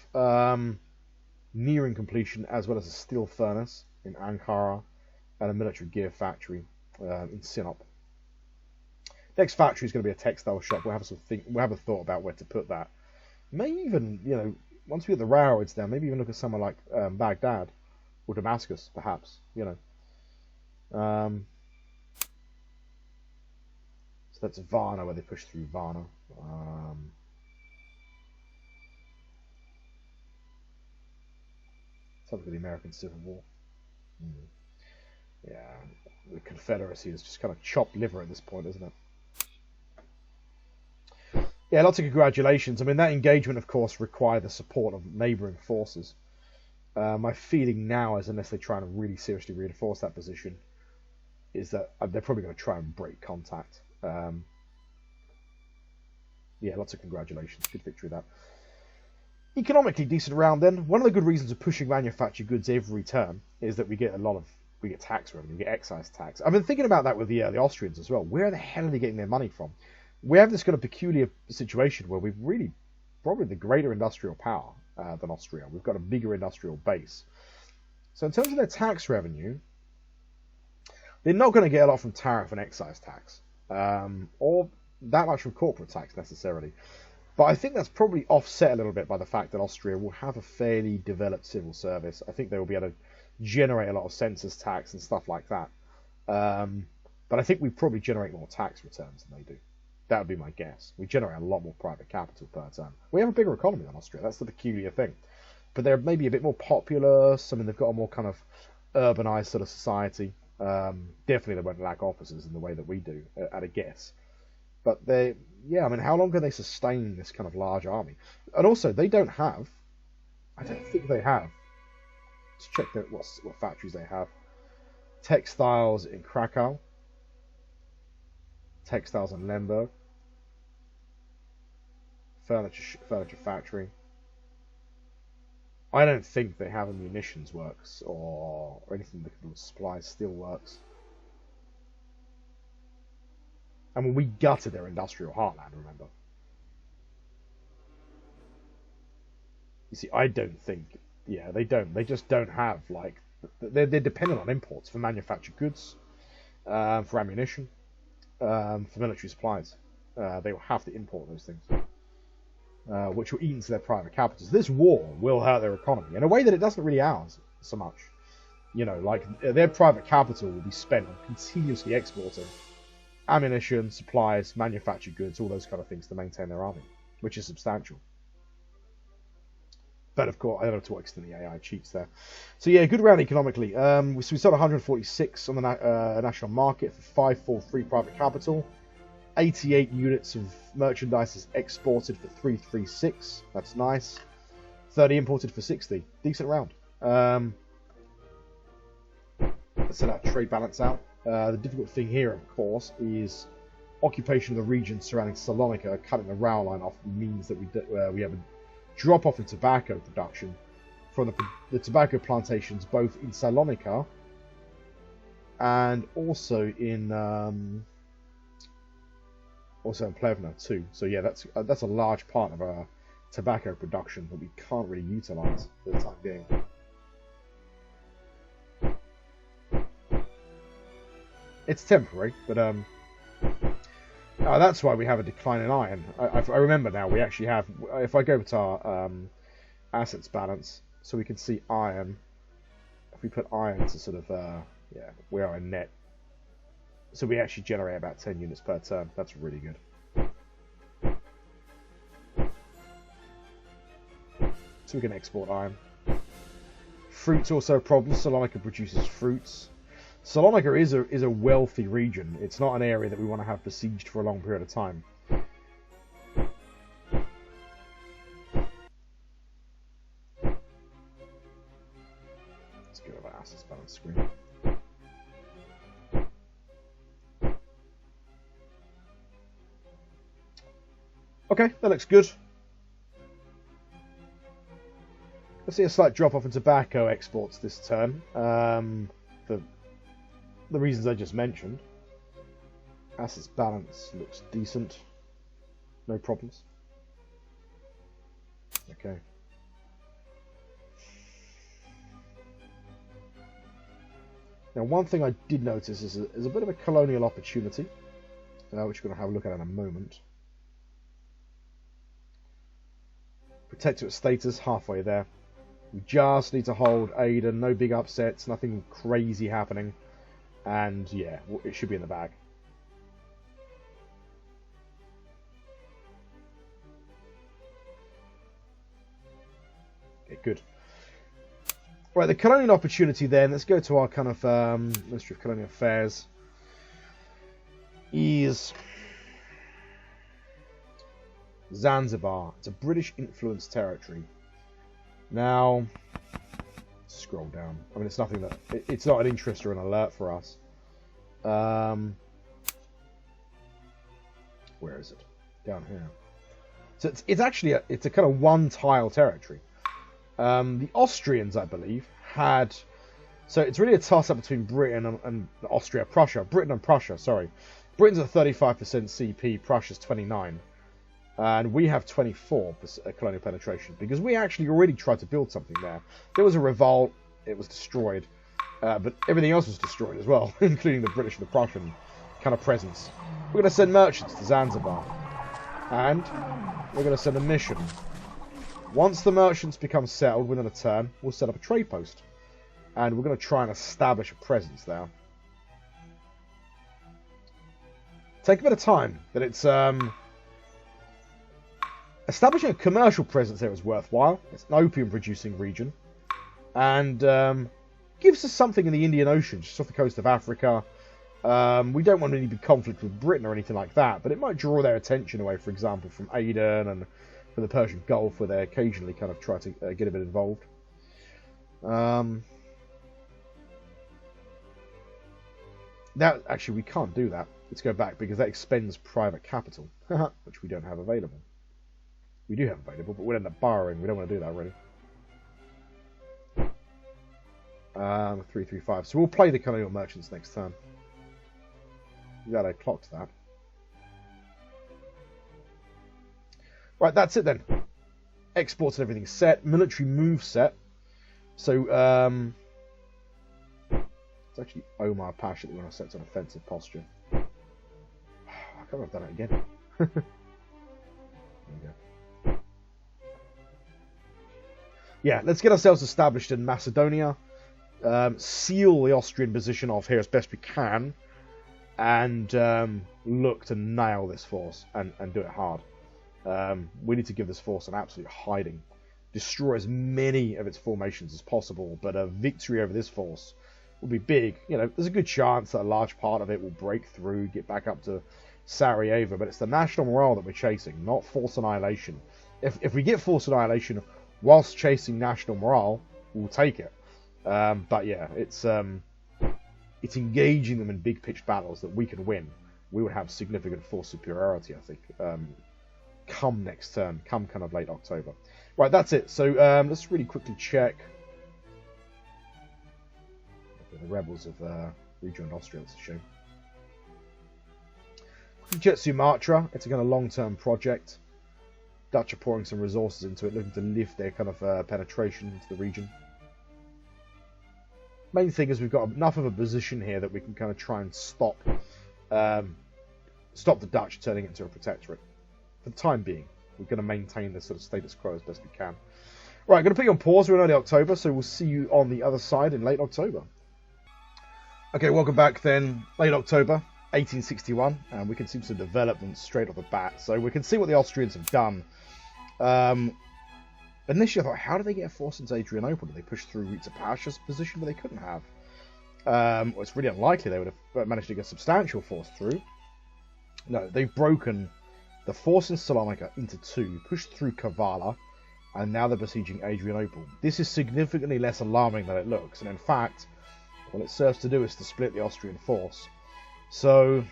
nearing completion, as well as a steel furnace in Ankara and a military gear factory in Sinop. Next factory is going to be a textile shop. We'll have a thought about where to put that. Maybe even, once we get the railroads down, maybe even look at somewhere like Baghdad or Damascus, perhaps. So that's Varna, where they push through Varna. Something with the American Civil War. Yeah, the Confederacy is just kind of chopped liver at this point, isn't it? Yeah, lots of congratulations. I mean, that engagement, of course, required the support of neighbouring forces. My feeling now is, unless they try and really seriously reinforce that position, is that they're probably going to try and break contact. Yeah, lots of congratulations. Good victory, that. Economically decent round then. One of the good reasons of pushing manufactured goods every turn is that we get tax revenue, we get excise tax. I've been thinking about that with the Austrians as well. Where the hell are they getting their money from? We have this kind of peculiar situation where we've really probably the greater industrial power than Austria. We've got a bigger industrial base. So in terms of their tax revenue, they're not going to get a lot from tariff and excise tax, or that much from corporate tax necessarily. But I think that's probably offset a little bit by the fact that Austria will have a fairly developed civil service. I think they will be able to generate a lot of census tax and stuff like that. But I think we probably generate more tax returns than they do. That would be my guess. We generate a lot more private capital per turn. We have a bigger economy than Austria. That's the peculiar thing. But they're maybe a bit more populous. I mean, they've got a more kind of urbanized sort of society. Definitely they won't lack officers in the way that we do, at a guess. But I mean, how long can they sustain this kind of large army? And also, I don't think they have. Let's check what factories they have. Textiles in Krakow. Textiles in Lemberg. Furniture factory. I don't think they have a munitions works or anything that can supply steel works. I mean, we gutted their industrial heartland, remember? You see, I don't think... Yeah, they don't. They just don't have, like... They're dependent on imports for manufactured goods, for ammunition, for military supplies. They will have to import those things, which will eat into their private capitals. This war will hurt their economy in a way that it doesn't really ours so much. Like, their private capital will be spent on continuously exporting ammunition, supplies, manufactured goods, all those kind of things to maintain their army, which is substantial. But of course, I don't know to what extent the AI cheats there. So yeah, good round economically. We sold 146 on the national market for 543 private capital. 88 units of merchandise exported for 336. That's nice. 30 imported for 60. Decent round. Let's set our trade balance out. The difficult thing here, of course, is occupation of the region surrounding Salonica. Cutting the rail line off means that we have a drop off in tobacco production from the tobacco plantations both in Salonica and also in Plevna too. So yeah, that's a large part of our tobacco production that we can't really utilize for the time being. It's temporary, but that's why we have a decline in iron. I remember now. We actually have. If I go to our assets balance, so we can see iron. If we put iron to sort of we are in net. So we actually generate about 10 units per turn. That's really good. So we can export iron. Fruit's also a problem. Salonica produces fruits. Salonica is a wealthy region. It's not an area that we want to have besieged for a long period of time. Let's go to our assets balance screen. Okay, that looks good. Let's see a slight drop off in tobacco exports this turn. For the reasons I just mentioned. Assets balance looks decent. No problems. Okay. Now, one thing I did notice is a bit of a colonial opportunity, which we're going to have a look at in a moment. Protectorate status, halfway there. We just need to hold Aden, no big upsets, nothing crazy happening. And yeah, it should be in the bag. Okay, good. Right, the colonial opportunity then, let's go to our kind of Ministry of Colonial Affairs, is Zanzibar. It's a British influenced territory. Now, scroll down. I mean, it's nothing that it's not an interest or an alert for us. Where is it? Down here. So it's actually a kind of one tile territory. The Austrians, I believe, had. So it's really a toss-up between Britain and Austria, Prussia. Britain and Prussia, sorry. Britain's at 35% CP, Prussia's 29%. And we have 24% colonial penetration, because we actually already tried to build something there. There was a revolt, it was destroyed, but everything else was destroyed as well, including the British and the Prussian kind of presence. We're going to send merchants to Zanzibar, and we're going to send a mission. Once the merchants become settled within a turn, we'll set up a trade post, and we're going to try and establish a presence there. Take a bit of time, but it's establishing a commercial presence there is worthwhile. It's an opium-producing region, and gives us something in the Indian Ocean, just off the coast of Africa. We don't want any big conflict with Britain or anything like that, but it might draw their attention away, for example, from Aden and from the Persian Gulf, where they occasionally kind of try to get a bit involved. That actually, we can't do that. Let's go back, because that expends private capital, which we don't have available. We do have available, but we'll end up borrowing. We don't want to do that, really. 335. So we'll play the colonial merchants next turn. Glad I clocked that. Right, that's it then. Exports and everything set. Military move set. So, it's actually Omar Pasha that we want to set to an offensive posture. I can't have done it again. There we go. Yeah, let's get ourselves established in Macedonia, seal the Austrian position off here as best we can, and look to nail this force and do it hard. We need to give this force an absolute hiding. Destroy as many of its formations as possible, but a victory over this force will be big. You know, there's a good chance that a large part of it will break through, get back up to Sarajevo, but it's the national morale that we're chasing, not force annihilation. If we get force annihilation whilst chasing national morale, we'll take it. But yeah, it's engaging them in big pitched battles that we can win. We would have significant force superiority, I think, come next turn, come kind of late October. Right, that's it. So let's really quickly check. Okay, the rebels have rejoined Austria. That's a shame. Jet Sumatra. It's a kind of long-term project. Dutch are pouring some resources into it, looking to lift their kind of penetration into the region. Main thing is we've got enough of a position here that we can kind of try and stop the Dutch turning it into a protectorate. For the time being, we're going to maintain this sort of status quo as best we can. Right, I'm going to put you on pause. We're in early October, so we'll see you on the other side in late October. Okay, welcome back then. Late October, 1861, and we can see some developments straight off the bat. So we can see what the Austrians have done. Initially, I thought, how did they get a force into Adrianople? Did they push through Rita Pasha's position, but they couldn't have? Well, it's really unlikely they would have managed to get a substantial force through. No, they've broken the force in Salonica into two, pushed through Kavala, and now they're besieging Adrianople. This is significantly less alarming than it looks, and in fact, what it serves to do is to split the Austrian force. So,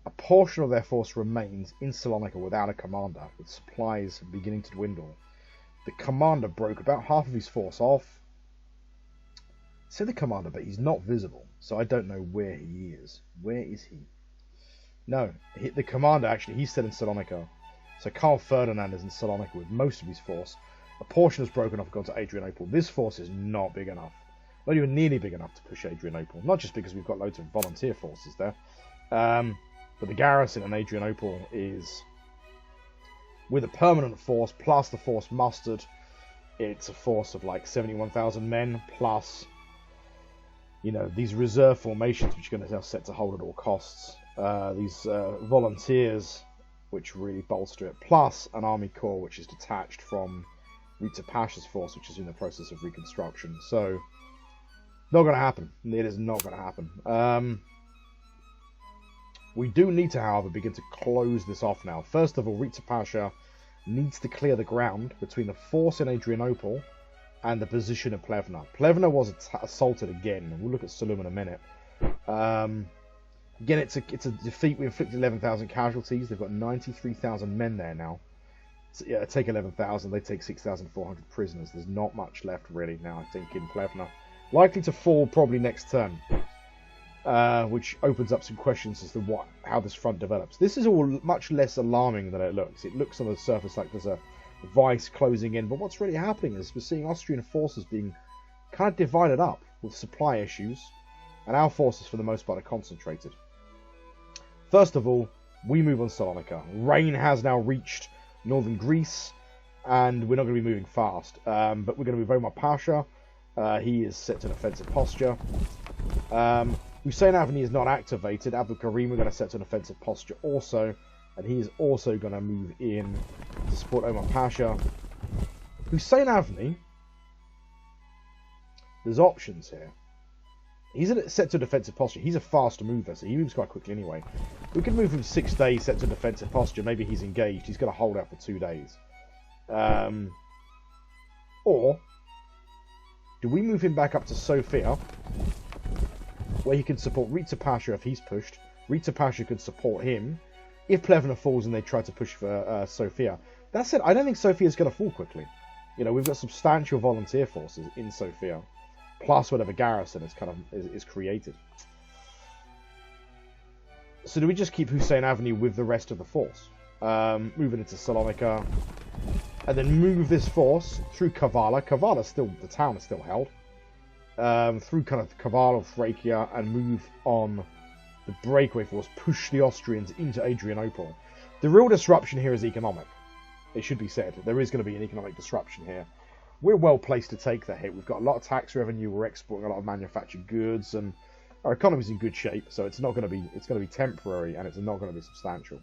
a portion of their force remains in Salonica without a commander, with supplies beginning to dwindle. The commander broke about half of his force off. Say the commander, but he's not visible, so I don't know where he is. Where is he? No, the commander, actually, he's still in Salonica. So Karl Ferdinand is in Salonica with most of his force. A portion has broken off and gone to Adrianople. This force is not big enough. Not even nearly big enough to push Adrianople. Not just because we've got loads of volunteer forces there. But the garrison in Adrianople is, with a permanent force, plus the force mustered, it's a force of like 71,000 men, plus, you know, these reserve formations, which are going to have set to hold at all costs. These volunteers, which really bolster it, plus an army corps, which is detached from Rita Pasha's force, which is in the process of reconstruction. So, not going to happen. It is not going to happen. We do need to, however, begin to close this off now. First of all, Rita Pasha needs to clear the ground between the force in Adrianople and the position of Plevna. Plevna was assaulted again. We'll look at Sulum in a minute. Again, it's a defeat. We inflicted 11,000 casualties. They've got 93,000 men there now. So, yeah, take 11,000. They take 6,400 prisoners. There's not much left really now, I think, in Plevna. Likely to fall probably next turn. Which opens up some questions as to how this front develops. This is all much less alarming than it looks. It looks on the surface like there's a vice closing in, but what's really happening is we're seeing Austrian forces being kind of divided up with supply issues, and our forces, for the most part, are concentrated. First of all, we move on Salonica. Rain has now reached northern Greece, and we're not going to be moving fast. But we're going to move Omar Pasha. He is set to an offensive posture. Hussein Avni is not activated. Abdul Karim, we're going to set to an offensive posture also. And he is also going to move in to support Omar Pasha. Hussein Avni, there's options here. He's set to a defensive posture. He's a fast mover, so he moves quite quickly anyway. We can move him 6 days, set to a defensive posture. Maybe he's engaged. He's going to hold out for 2 days. Or do we move him back up to Sofia, where he can support Rita Pasha if he's pushed. Rita Pasha could support him if Plevna falls and they try to push for Sofia. That said, I don't think Sofia is going to fall quickly. You know, we've got substantial volunteer forces in Sofia, plus whatever garrison is created. So do we just keep Hussein Avenue with the rest of the force? Moving into Salonika, and then move this force through Kavala. The town is still held. Through kind of Kavala, Thracia, and move on the breakaway force, push the Austrians into Adrianople. The real disruption here is economic. It should be said. There is going to be an economic disruption here. We're well placed to take that hit. We've got a lot of tax revenue. We're exporting a lot of manufactured goods, and our economy's in good shape. So it's not going to be. It's going to be temporary, and it's not going to be substantial.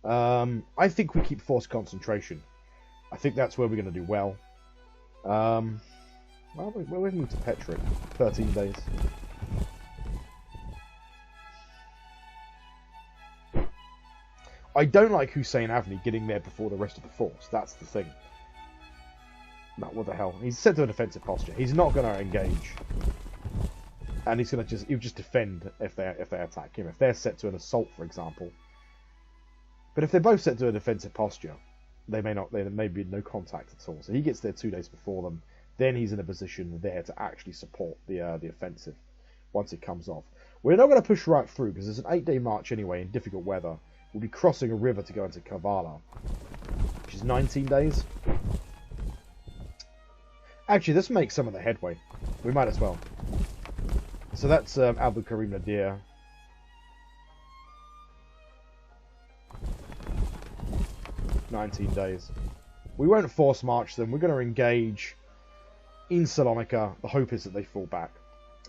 I think we keep force concentration. I think that's where we're going to do well. Well, we've moved to Petric. 13 days. I don't like Hussein Avni getting there before the rest of the force. That's the thing. No, what the hell? He's set to a defensive posture. He's not going to engage. And he's going to he'll just defend if they attack him. If they're set to an assault, for example. But if they're both set to a defensive posture, there may be no contact at all. So he gets there 2 days before them. Then he's in a position there to actually support the offensive once it comes off. We're not going to push right through because it's an 8-day march anyway in difficult weather. We'll be crossing a river to go into Kavala, which is 19 days. Actually, let's make some of the headway. We might as well. So that's Abdul Karim Nadir. $19 We won't force march them. We're going to engage in Salonica. The hope is that they fall back.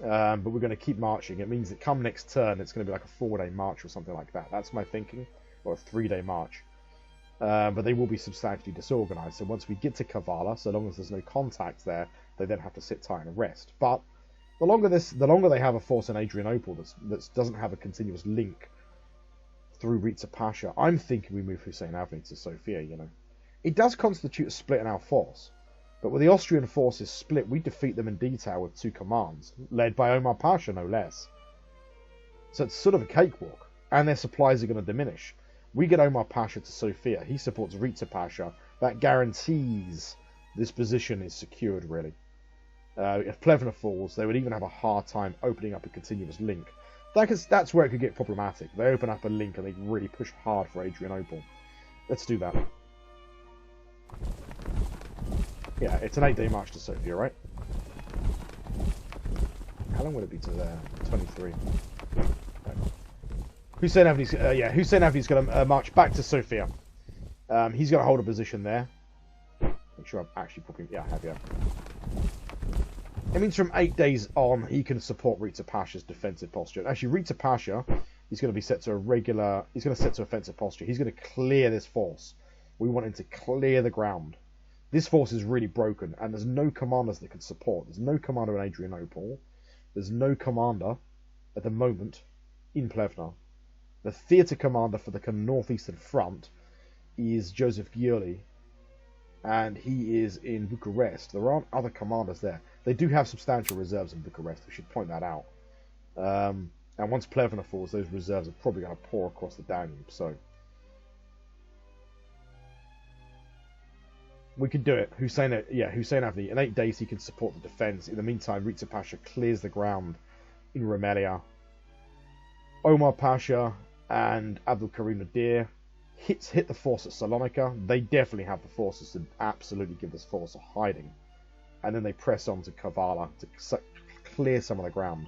But we're going to keep marching. It means that come next turn, it's going to be like a 4-day march or something like that. That's my thinking. Or a 3-day march. But they will be substantially disorganized. So once we get to Kavala, so long as there's no contact there, they then have to sit tight and rest. But the longer they have a force in Adrianople that doesn't have a continuous link through Riza Pasha, I'm thinking we move Hussein Avni to Sofia, you know. It does constitute a split in our force. But with the Austrian forces split, we defeat them in detail with 2 commands, led by Omar Pasha, no less. So it's sort of a cakewalk, and their supplies are going to diminish. We get Omar Pasha to Sofia. He supports Riza Pasha. That guarantees this position is secured, really. If Plevna falls, they would even have a hard time opening up a continuous link. That's where it could get problematic. They open up a link and they really push hard for Adrianople. Let's do that. Yeah, it's an 8-day march to Sofia, right? How long would it be to there? 23. Right. Hussein Avni's going to march back to Sofia. He's going to hold a position there. Make sure I've actually probably... Yeah, I have, yeah. It means from 8 days on, he can support Riza Pasha's defensive posture. Actually, Riza Pasha is going to be set to a regular... He's going to set to offensive posture. He's going to clear this force. We want him to clear the ground. This force is really broken, and there's no commanders that can support. There's no commander in Adrianople. There's no commander, at the moment, in Plevna. The theatre commander for the northeastern front is Joseph Gioli, and he is in Bucharest. There aren't other commanders there. They do have substantial reserves in Bucharest. We should point that out. And once Plevna falls, those reserves are probably going to pour across the Danube. So we could do it. Hussein Avni. In 8 days, he can support the defence. In the meantime, Riza Pasha clears the ground in Rumelia. Omar Pasha and Abdul Karim Nadir hit the force at Salonica. They definitely have the forces to absolutely give this force a hiding. And then they press on to Kavala to clear some of the ground.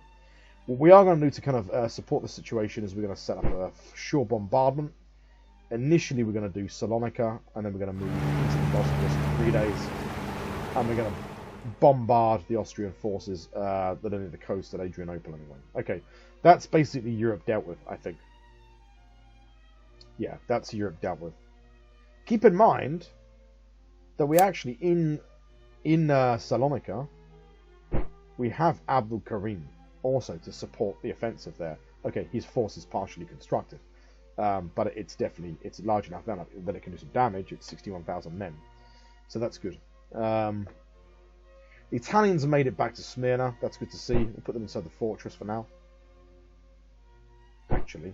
What we are going to do to kind of support the situation is we're going to set up a shore bombardment. Initially, we're going to do Salonica, and then we're going to move into the Bosporus for 3 days. And we're going to bombard the Austrian forces that are near the coast at Adrianople anyway. Okay, that's basically Europe dealt with, I think. Yeah, that's Europe dealt with. Keep in mind that we actually, in Salonica, we have Abdul Karim also to support the offensive there. Okay, his force is partially constructed, but it's large enough that it can do some damage. It's 61,000 men, so that's good. The Italians made it back to Smyrna. That's good to see. We'll put them inside the fortress for now. Actually,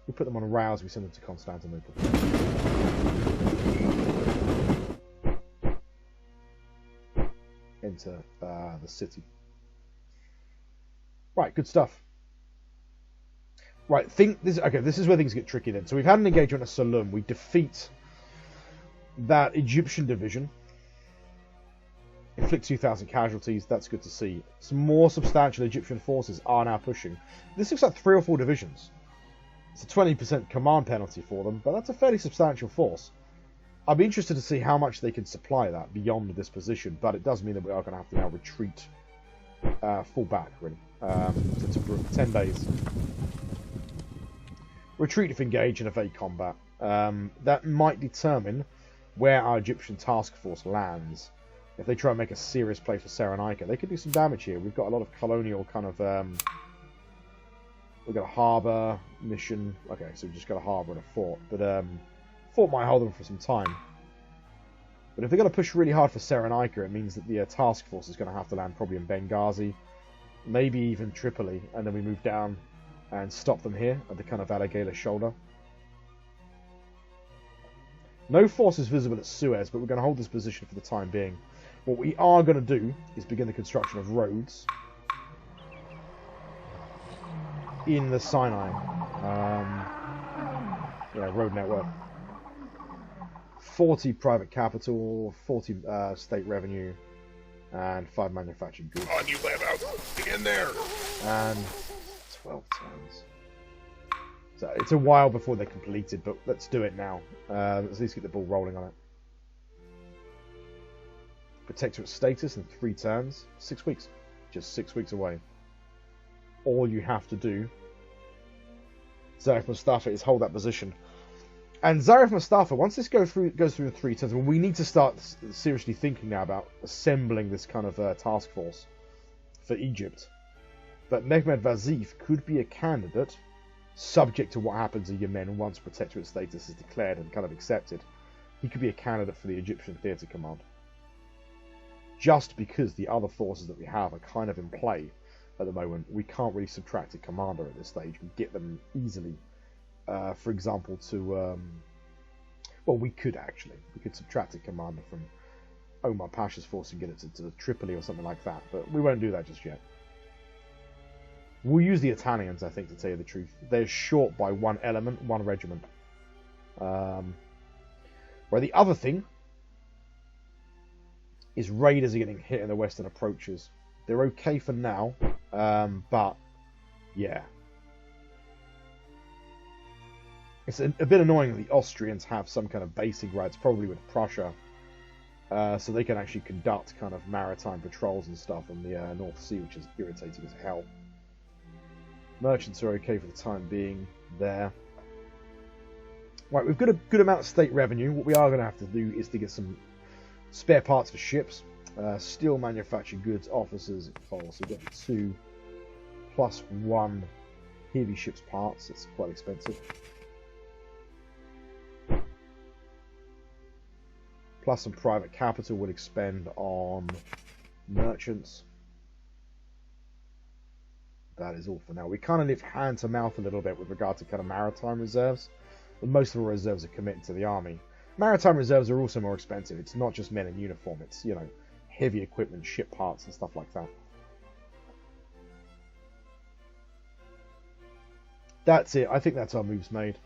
we put them on rails. We send them to Constantinople. Enter the city. Right, good stuff. Right, this is where things get tricky then. So we've had an engagement at Salum. We defeat that Egyptian division. Inflict 2,000 casualties. That's good to see. Some more substantial Egyptian forces are now pushing. This looks like 3 or 4 divisions. It's a 20% command penalty for them, but that's a fairly substantial force. I'd be interested to see how much they can supply that beyond this position, but it does mean that we are going to have to now retreat, fall back, really. To 10 days. Retreat if engaged in evade combat. That might determine where our Egyptian task force lands. If they try and make a serious play for Salonica, they could do some damage here. We've got a lot of colonial kind of We've got a harbour mission. Okay, so we've just got a harbour and a fort. But fort might hold them for some time. But if they're going to push really hard for Salonica, it means that the task force is going to have to land probably in Benghazi, maybe even Tripoli, and then we move down and stop them here at the kind of Alligator shoulder. No forces visible at Suez, but we're going to hold this position for the time being. What we are going to do is begin the construction of roads in the Sinai. Road network. 40 private capital, 40 state revenue, and 5 manufactured goods. On you, lab out. Get in there. And 12 tons. So it's a while before they're completed, but let's do it now. Let's at least get the ball rolling on it. Protectorate status in 3 turns. 6 weeks. Just 6 weeks away. All you have to do, Zarif Mustafa, is hold that position. And Zarif Mustafa, once this goes through in 3 turns, well, we need to start seriously thinking now about assembling this kind of task force for Egypt. But Mehmed Vazif could be a candidate, subject to what happens in Yemen once protectorate status is declared and kind of accepted. He could be a candidate for the Egyptian Theatre Command. Just because the other forces that we have are kind of in play at the moment, we can't really subtract a commander at this stage. We get them easily. For example, we could actually. We could subtract a commander from Omar Pasha's force and get it to Tripoli or something like that, but we won't do that just yet. We'll use the Italians, I think, to tell you the truth. They're short by 1 element, 1 regiment. Where the other thing is raiders are getting hit in the western approaches. They're okay for now, but yeah. It's a bit annoying that the Austrians have some kind of basing rights, probably with Prussia, so they can actually conduct kind of maritime patrols and stuff on the North Sea, which is irritating as hell. Merchants are okay for the time being there. Right, we've got a good amount of state revenue. What we are going to have to do is to get some spare parts for ships. Steel manufactured goods, officers, coal. So we've got 2 plus 1 heavy ships parts. It's quite expensive. Plus some private capital would expend on merchants. That is all for now. We kind of live hand to mouth a little bit with regard to kind of maritime reserves. But most of our reserves are committed to the army. Maritime reserves are also more expensive. It's not just men in uniform. It's, heavy equipment, ship parts and stuff like that. That's it. I think that's our moves made.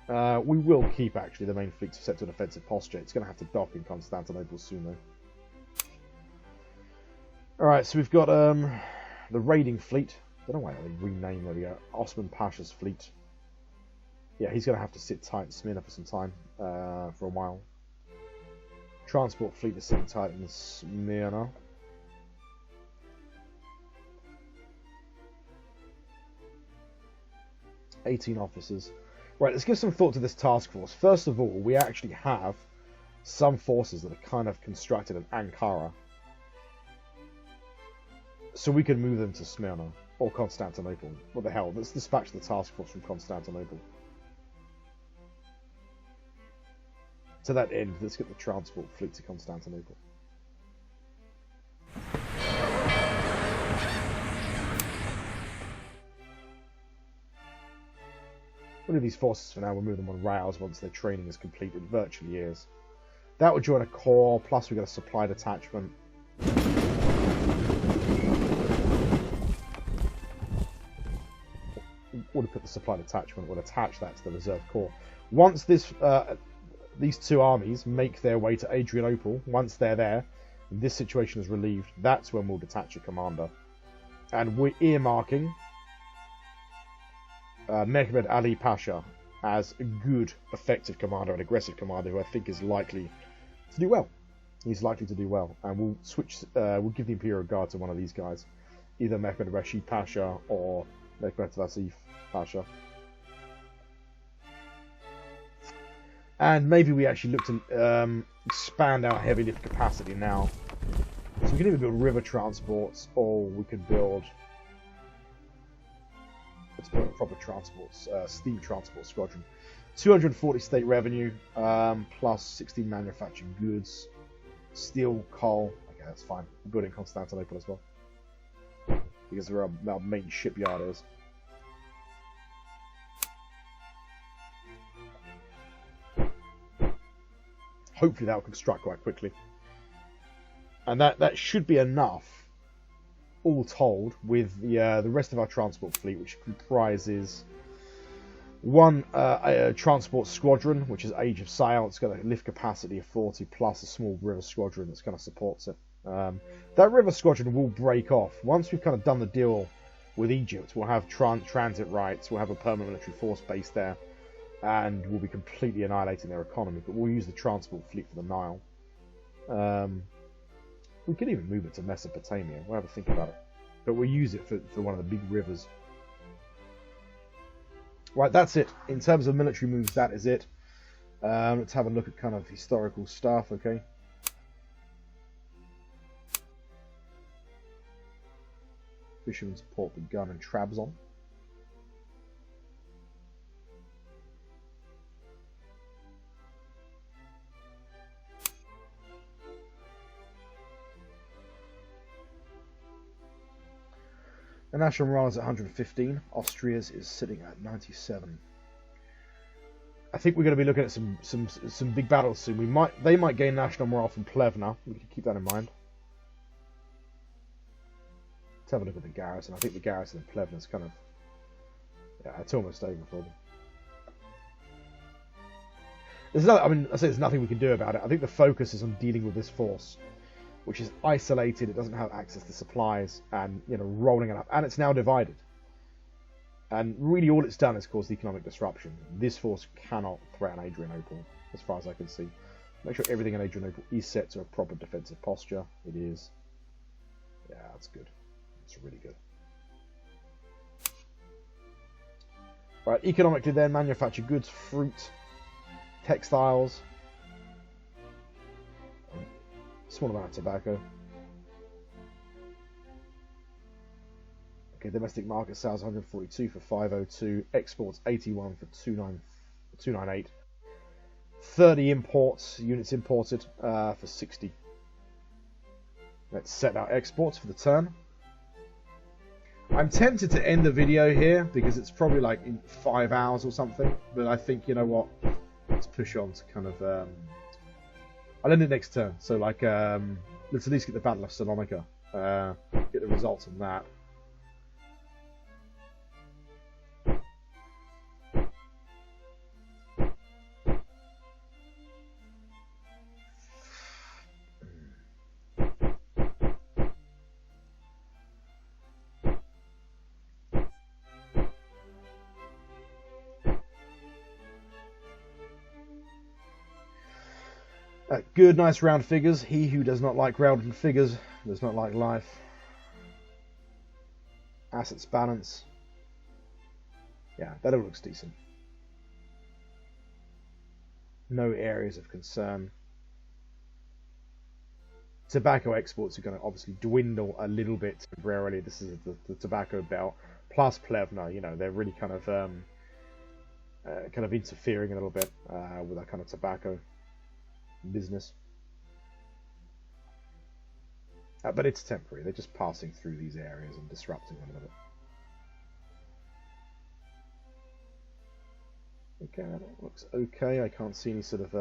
We will keep, actually, the main fleet set to an offensive posture. It's going to have to dock in Constantinople soon, though. Alright, so we've got the raiding fleet. I don't know why they renamed. There we go. Osman Pasha's fleet. Yeah, he's going to have to sit tight in Smyrna for some time, for a while. Transport fleet is sitting tight in Smyrna. $18 officers. Right, let's give some thought to this task force. First of all, we actually have some forces that are kind of constructed in Ankara. So we can move them to Smyrna or Constantinople. What the hell? Let's dispatch the task force from Constantinople. To that end, let's get the transport fleet to Constantinople. We'll do these forces for now. We'll move them on rails once their training is complete. It virtually is. That will join a corps, plus we've got a supply detachment. We'll put the supply detachment, we'll attach that to the reserve corps. Once these 2 armies make their way to Adrianople, once they're there, and this situation is relieved, that's when we'll detach a commander. And we're earmarking Mehmed Ali Pasha as a good, effective commander, an aggressive commander who I think is likely to do well. He's likely to do well, and we'll switch. We'll give the Imperial Guard to one of these guys, either Mehmed Rashid Pasha or Mehmed Vasif Pasha. And maybe we actually look to expand our heavy lift capacity now. So we can either build river transports, or we could build Let's put a proper transport, steam transport squadron. 240 state revenue, plus 16 manufactured goods, steel, coal. Okay, that's fine. We're building Constantinople as well, because where our main shipyard is. Hopefully that will construct quite quickly. And that should be enough, all told, with the rest of our transport fleet, which comprises one a transport squadron, which is Age of Sail. It's got a lift capacity of 40, plus a small river squadron that kind of supports it. That river squadron will break off. Once we've kind of done the deal with Egypt, we'll have transit rights, we'll have a permanent military force based there, and we'll be completely annihilating their economy. But we'll use the transport fleet for the Nile. We could even move it to Mesopotamia. We'll have a think about it. But we'll use it for one of the big rivers. Right, that's it. In terms of military moves, that is it. Let's have a look at kind of historical stuff, okay? Fishermen's Port begun in Trabzon. The national morale is at 115. Austria's is sitting at 97. I think we're going to be looking at some big battles soon. They might gain national morale from Plevna. We can keep that in mind. Let's have a look at the garrison. I think the garrison in Plevna is kind of, yeah, it's almost over for them. I say there's nothing we can do about it. I think the focus is on dealing with this force, which is isolated. It doesn't have access to supplies, and rolling it up, and it's now divided. And really, all it's done is caused economic disruption. This force cannot threaten Adrianople, as far as I can see. Make sure everything in Adrianople is set to a proper defensive posture. It is. Yeah, that's good. It's really good. Right, economically then, manufactured goods, fruit, textiles, small amount of tobacco. Okay, domestic market sales 142 for 502, exports 81 for 298, 30 imports, units imported for 60. Let's set our exports for the turn. I'm tempted to end the video here because it's probably like in 5 hours or something, but I think, you know what, let's push on to kind of I'll end it next turn. So like let's at least get the Battle of Salonika, get the results on that. Good, nice round figures. He who does not like round figures does not like life. Assets balance. Yeah, that all looks decent. No areas of concern. Tobacco exports are going to obviously dwindle a little bit temporarily. This is the tobacco belt plus Plevna. They're really kind of interfering a little bit with that kind of tobacco business. But it's temporary. They're just passing through these areas and disrupting them a little bit. Okay, that looks okay. I can't see any sort of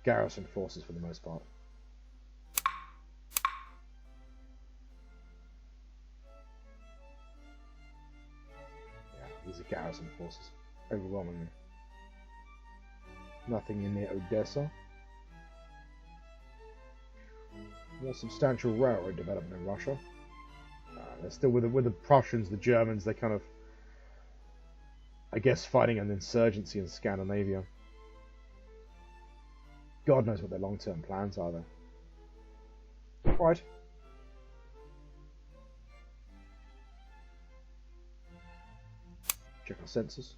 garrison forces for the most part. These are garrison forces, overwhelmingly. Nothing in near Odessa. More substantial railroad development in Russia. They're still with the Prussians, the Germans. They're kind of, I guess, fighting an insurgency in Scandinavia. God knows what their long-term plans are there. Right. Check our census.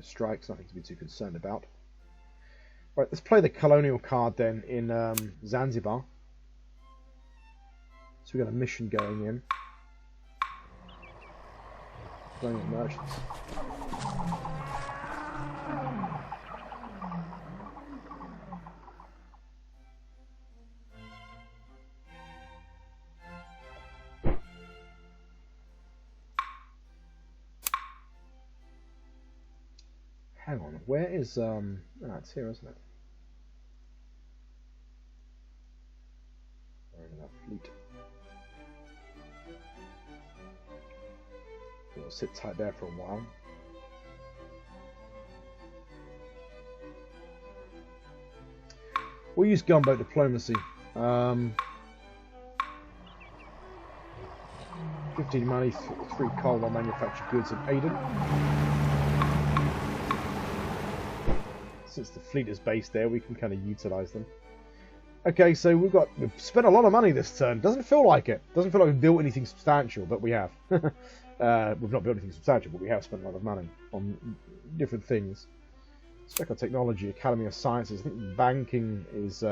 No strikes, nothing to be too concerned about. Right, let's play the Colonial card then in Zanzibar. So we've got a mission going in. Colonial merchants. Hang on, where is it's here, isn't it? Where is that fleet? We'll sit tight there for a while. We'll use gunboat diplomacy. 15 money, 3 coal, 1 manufactured goods in Aden. Since the fleet is based there, we can kind of utilise them. Okay, so we've spent a lot of money this turn. Doesn't feel like it. Doesn't feel like we've built anything substantial, but we have. We've not built anything substantial, but we have spent a lot of money on different things. Spec on Technology, Academy of Sciences. I think banking is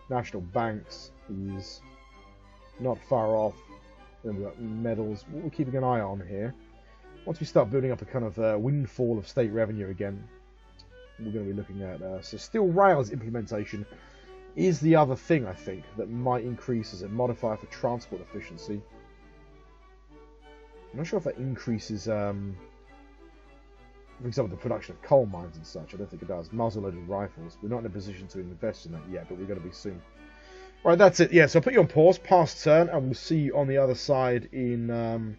national banks is not far off. Then we've got medals. What we're keeping an eye on here. Once we start building up a kind of windfall of state revenue again, we're going to be looking at so steel rails implementation is the other thing I think that might increase as a modifier for transport efficiency. I'm not sure if that increases, for example, the production of coal mines and such. I don't think it does. Muzzle-loaded rifles. We're not in a position to invest in that yet, but we're going to be soon. Right, that's it. Yeah, so I'll put you on pause, past turn, and we'll see you on the other side in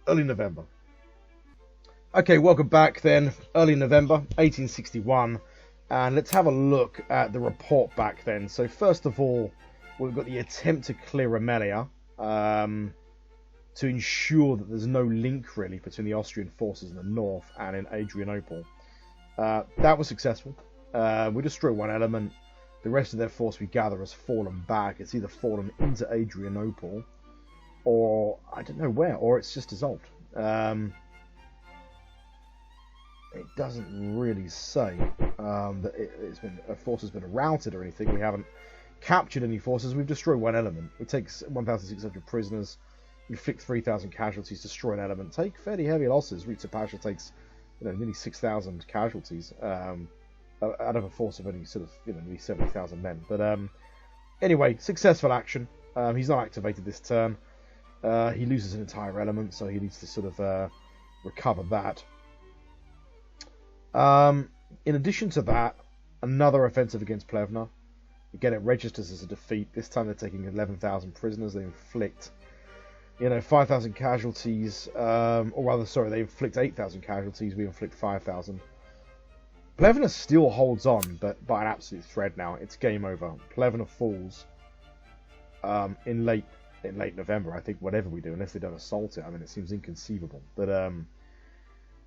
early November. Okay, welcome back then. Early November, 1861. And let's have a look at the report back then. So first of all, we've got the attempt to clear Amelia to ensure that there's no link, really, between the Austrian forces in the north and in Adrianople. That was successful. We destroy one element. The rest of their force, we gather, has fallen back. It's either fallen into Adrianople, or I don't know where, or it's just dissolved. It doesn't really say that a force has been routed or anything. We haven't captured any forces. We've destroyed one element. We take 1,600 prisoners, inflict 3,000 casualties, destroy an element, take fairly heavy losses. Rita Pasha takes nearly 6,000 casualties out of a force of only sort of nearly 70,000 men. But anyway, successful action. He's not activated this turn. He loses an entire element, so he needs to sort of recover that. In addition to that, another offensive against Plevna. Again, it registers as a defeat. This time they're taking 11,000 prisoners. They inflict, 5,000 casualties. Or rather, sorry, they inflict 8,000 casualties. We inflict 5,000. Plevna still holds on, but by an absolute thread now. It's game over. Plevna falls in late November, I think, whatever we do, unless they don't assault it. I mean, it seems inconceivable. But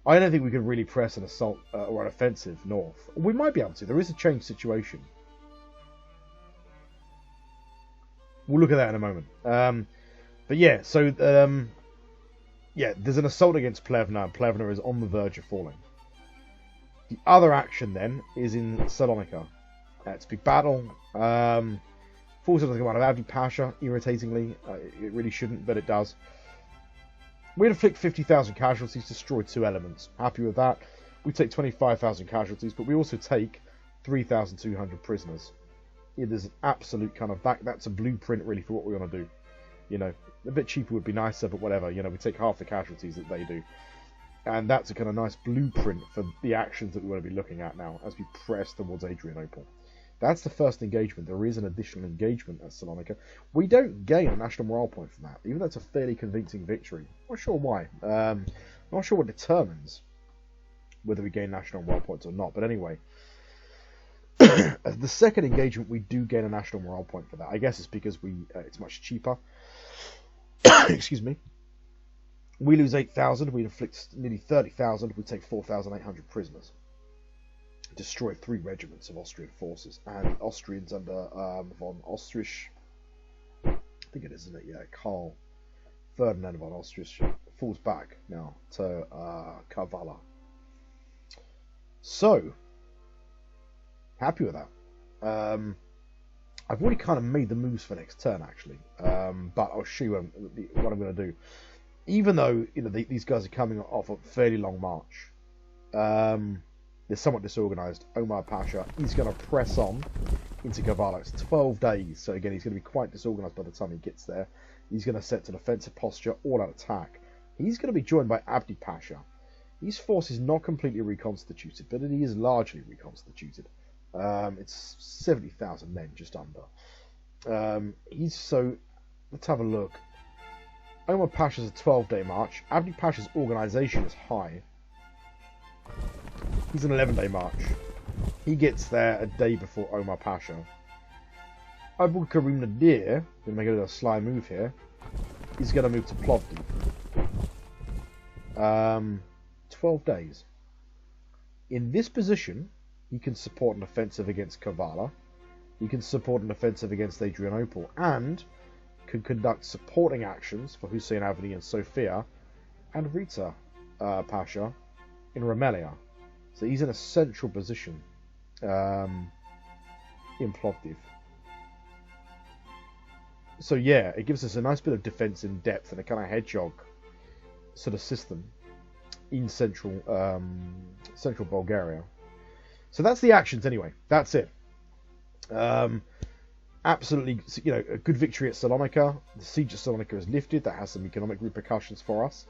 I don't think we can really press an assault or an offensive north. We might be able to. There is a changed situation. We'll look at that in a moment. But yeah, so there's an assault against Plevna, and Plevna is on the verge of falling. The other action then is in Salonica. It's a big battle. Falls into the command of Abdi Pasha, irritatingly. It really shouldn't, but it does. We inflict 50,000 casualties, destroy 2 elements. Happy with that. We take 25,000 casualties, but we also take 3,200 prisoners. It is an absolute kind of that's a blueprint really for what we want to do. A bit cheaper would be nicer, but whatever. We take half the casualties that they do. And that's a kind of nice blueprint for the actions that we want to be looking at now as we press towards Adrianople. That's the first engagement. There is an additional engagement at Salonica. We don't gain a national morale point from that, even though it's a fairly convincing victory. Not sure why. Not sure what determines whether we gain national morale points or not. But anyway, the second engagement, we do gain a national morale point for that. I guess it's because it's much cheaper. Excuse me. We lose 8,000. We inflict nearly 30,000. We take 4,800 prisoners. Destroy 3 regiments of Austrian forces, and Austrians under von Ostrich, I think it is, isn't it? Yeah, Karl Ferdinand von Ostrich falls back now to Kavala. So, happy with that. I've already kind of made the moves for next turn, actually. But I'll show you what I'm going to do. Even though these guys are coming off a fairly long march, they're somewhat disorganised. Omar Pasha, he's going to press on into Kavala. It's 12 days, so again, he's going to be quite disorganised by the time he gets there. He's going to set to defensive posture, all-out attack. He's going to be joined by Abdi Pasha. His force is not completely reconstituted, but it is largely reconstituted. It's 70,000 men, just under. Let's have a look. Omar Pasha's a 12-day march. Abdi Pasha's organisation is high. He's an 11-day march. He gets there a day before Omar Pasha. Abu Karim Nadir, going to make a little sly move here. He's going to move to Plovdiv. 12 days. In this position, he can support an offensive against Kavala. He can support an offensive against Adrianople, and can conduct supporting actions for Hussein Avni and Sofia, and Rita Pasha in Rumelia. So he's in a central position in Plovdiv. So yeah, it gives us a nice bit of defense in depth and a kind of hedgehog sort of system in central Bulgaria. So that's the actions anyway. That's it. Absolutely, a good victory at Salonica. The siege of Salonica is lifted. That has some economic repercussions for us.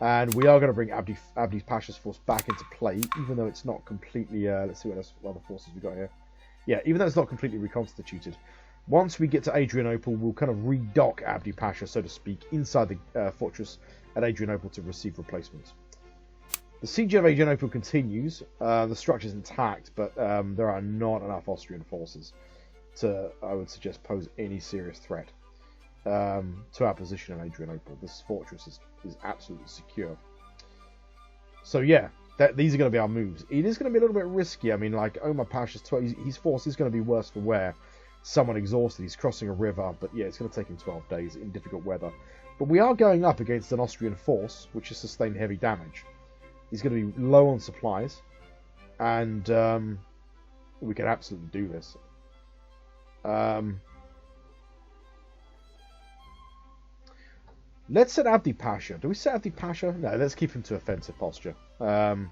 And we are going to bring Abdi Pasha's force back into play, even though it's not completely... let's see what other forces we got here. Yeah, even though it's not completely reconstituted. Once we get to Adrianople, we'll kind of redock Abdi Pasha, so to speak, inside the fortress at Adrianople to receive replacements. The siege of Adrianople continues. The structure is intact, but there are not enough Austrian forces to, I would suggest, pose any serious threat to our position in Adrianople. This fortress is absolutely secure. So yeah, these are going to be our moves. It is going to be a little bit risky. I mean, like Omar Pasha's his force is going to be worse for wear. Somewhat exhausted. He's crossing a river, but yeah, it's going to take him 12 days in difficult weather. But we are going up against an Austrian force, which has sustained heavy damage. He's going to be low on supplies, and we can absolutely do this. Let's set Abdi Pasha. Do we set Abdi Pasha? No, let's keep him to offensive posture. I mean,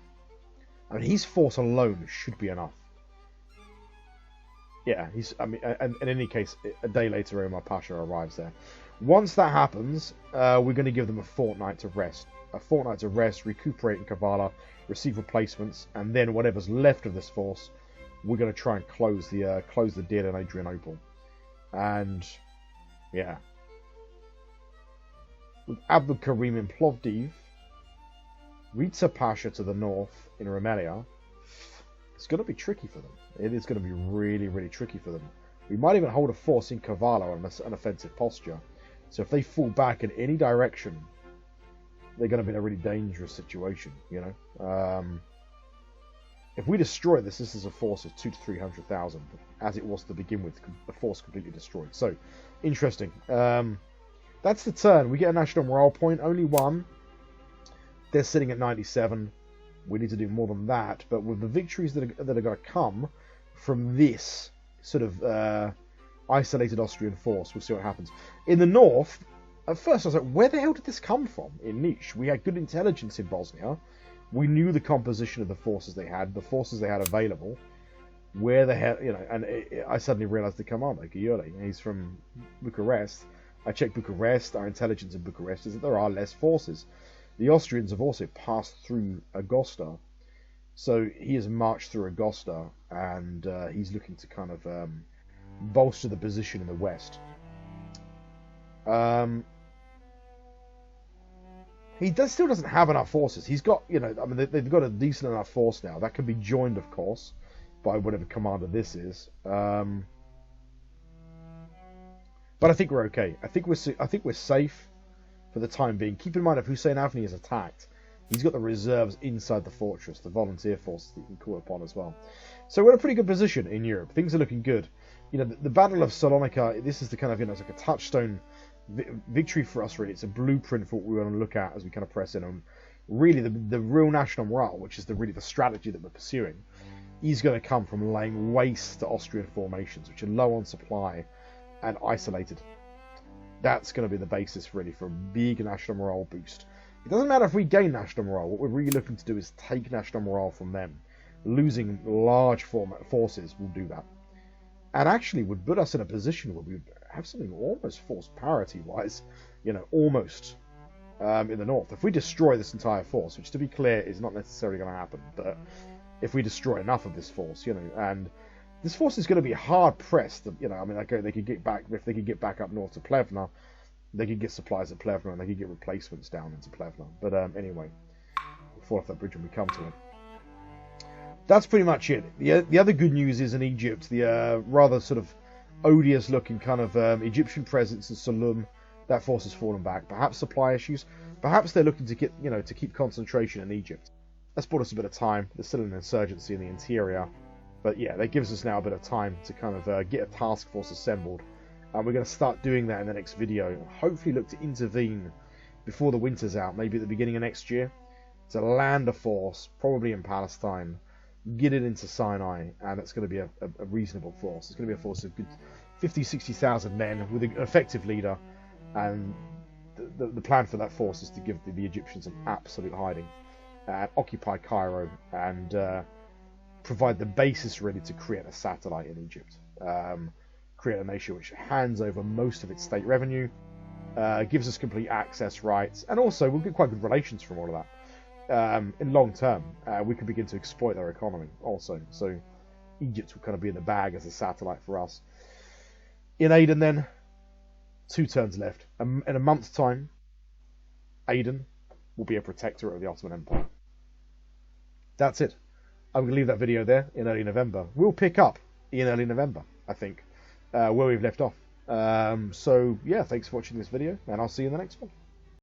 his force alone should be enough. Yeah, and in any case, a day later, Omar Pasha arrives there. Once that happens, we're going to give them a fortnight to rest. Recuperate in Kavala, receive replacements, and then whatever's left of this force, we're going to try and close the deal in Adrianople. And yeah, with Abdul Karim in Plovdiv, Rita Pasha to the north in Rumelia, it's going to be tricky for them. It is going to be really, really tricky for them. We might even hold a force in Kavala on an offensive posture. So if they fall back in any direction, they're going to be in a really dangerous situation, If we destroy this is a force of 200,000 to 300,000, as it was to begin with, the force completely destroyed. So, interesting. That's the turn. We get a national morale point, only one. They're sitting at 97. We need to do more than that, but with the victories that are going to come from this sort of isolated Austrian force, we'll see what happens. In the north, at first I was like, where the hell did this come from in Niš? We had good intelligence in Bosnia. We knew the composition of the forces they had available. Where the hell, I suddenly realized the commander, Ghioli, he's from Bucharest. I checked Bucharest, our intelligence in Bucharest is that there are less forces. The Austrians have also passed through Agosta, so he has marched through Agosta, and he's looking to kind of bolster the position in the west. He still doesn't have enough forces. He's got, they've got a decent enough force now. That can be joined, of course, by whatever commander this is. But I think we're okay. I think we're safe for the time being. Keep in mind, if Hussein Avni is attacked, he's got the reserves inside the fortress, the volunteer forces that you can call upon as well. So we're in a pretty good position in Europe. Things are looking good. The Battle of Salonika, this is the kind of, it's like a touchstone victory for us, really. It's a blueprint for what we want to look at as we kind of press in on. Really, the real national morale, which is really the strategy that we're pursuing, is going to come from laying waste to Austrian formations, which are low on supply and isolated. That's going to be the basis, really, for a big national morale boost. It doesn't matter if we gain national morale. What we're really looking to do is take national morale from them. Losing large forces will do that. And actually would put us in a position where we would have something almost force parity-wise, almost in the north. If we destroy this entire force, which to be clear is not necessarily going to happen, but if we destroy enough of this force, and this force is going to be hard pressed. They could get back if they could get back up north to Plevna, they could get supplies at Plevna and they could get replacements down into Plevna. But anyway, we'll fall off that bridge when we come to it. That's pretty much it. The other good news is in Egypt, the rather sort of odious looking kind of Egyptian presence in Salum. That force has fallen back. Perhaps supply issues. Perhaps they're looking to get to keep concentration in Egypt. That's bought us a bit of time. There's still an insurgency in the interior, but yeah, that gives us now a bit of time to kind of get a task force assembled. And we're going to start doing that in the next video. Hopefully, look to intervene before the winter's out, maybe at the beginning of next year, to land a force, probably in Palestine. Get it into Sinai, and it's going to be a reasonable force. It's going to be a force of good 50, 60,000 men with an effective leader, and the plan for that force is to give the Egyptians an absolute hiding, and occupy Cairo, and provide the basis really to create a satellite in Egypt, create a nation which hands over most of its state revenue, gives us complete access rights, and also we'll get quite good relations from all of that. In long term, we could begin to exploit their economy also. So Egypt will kind of be in the bag as a satellite for us. In Aden then, 2 turns left. In a month's time, Aden will be a protectorate of the Ottoman Empire. That's it. I'm going to leave that video there in early November. We'll pick up in early November, I think, where we've left off. So yeah, thanks for watching this video, and I'll see you in the next one.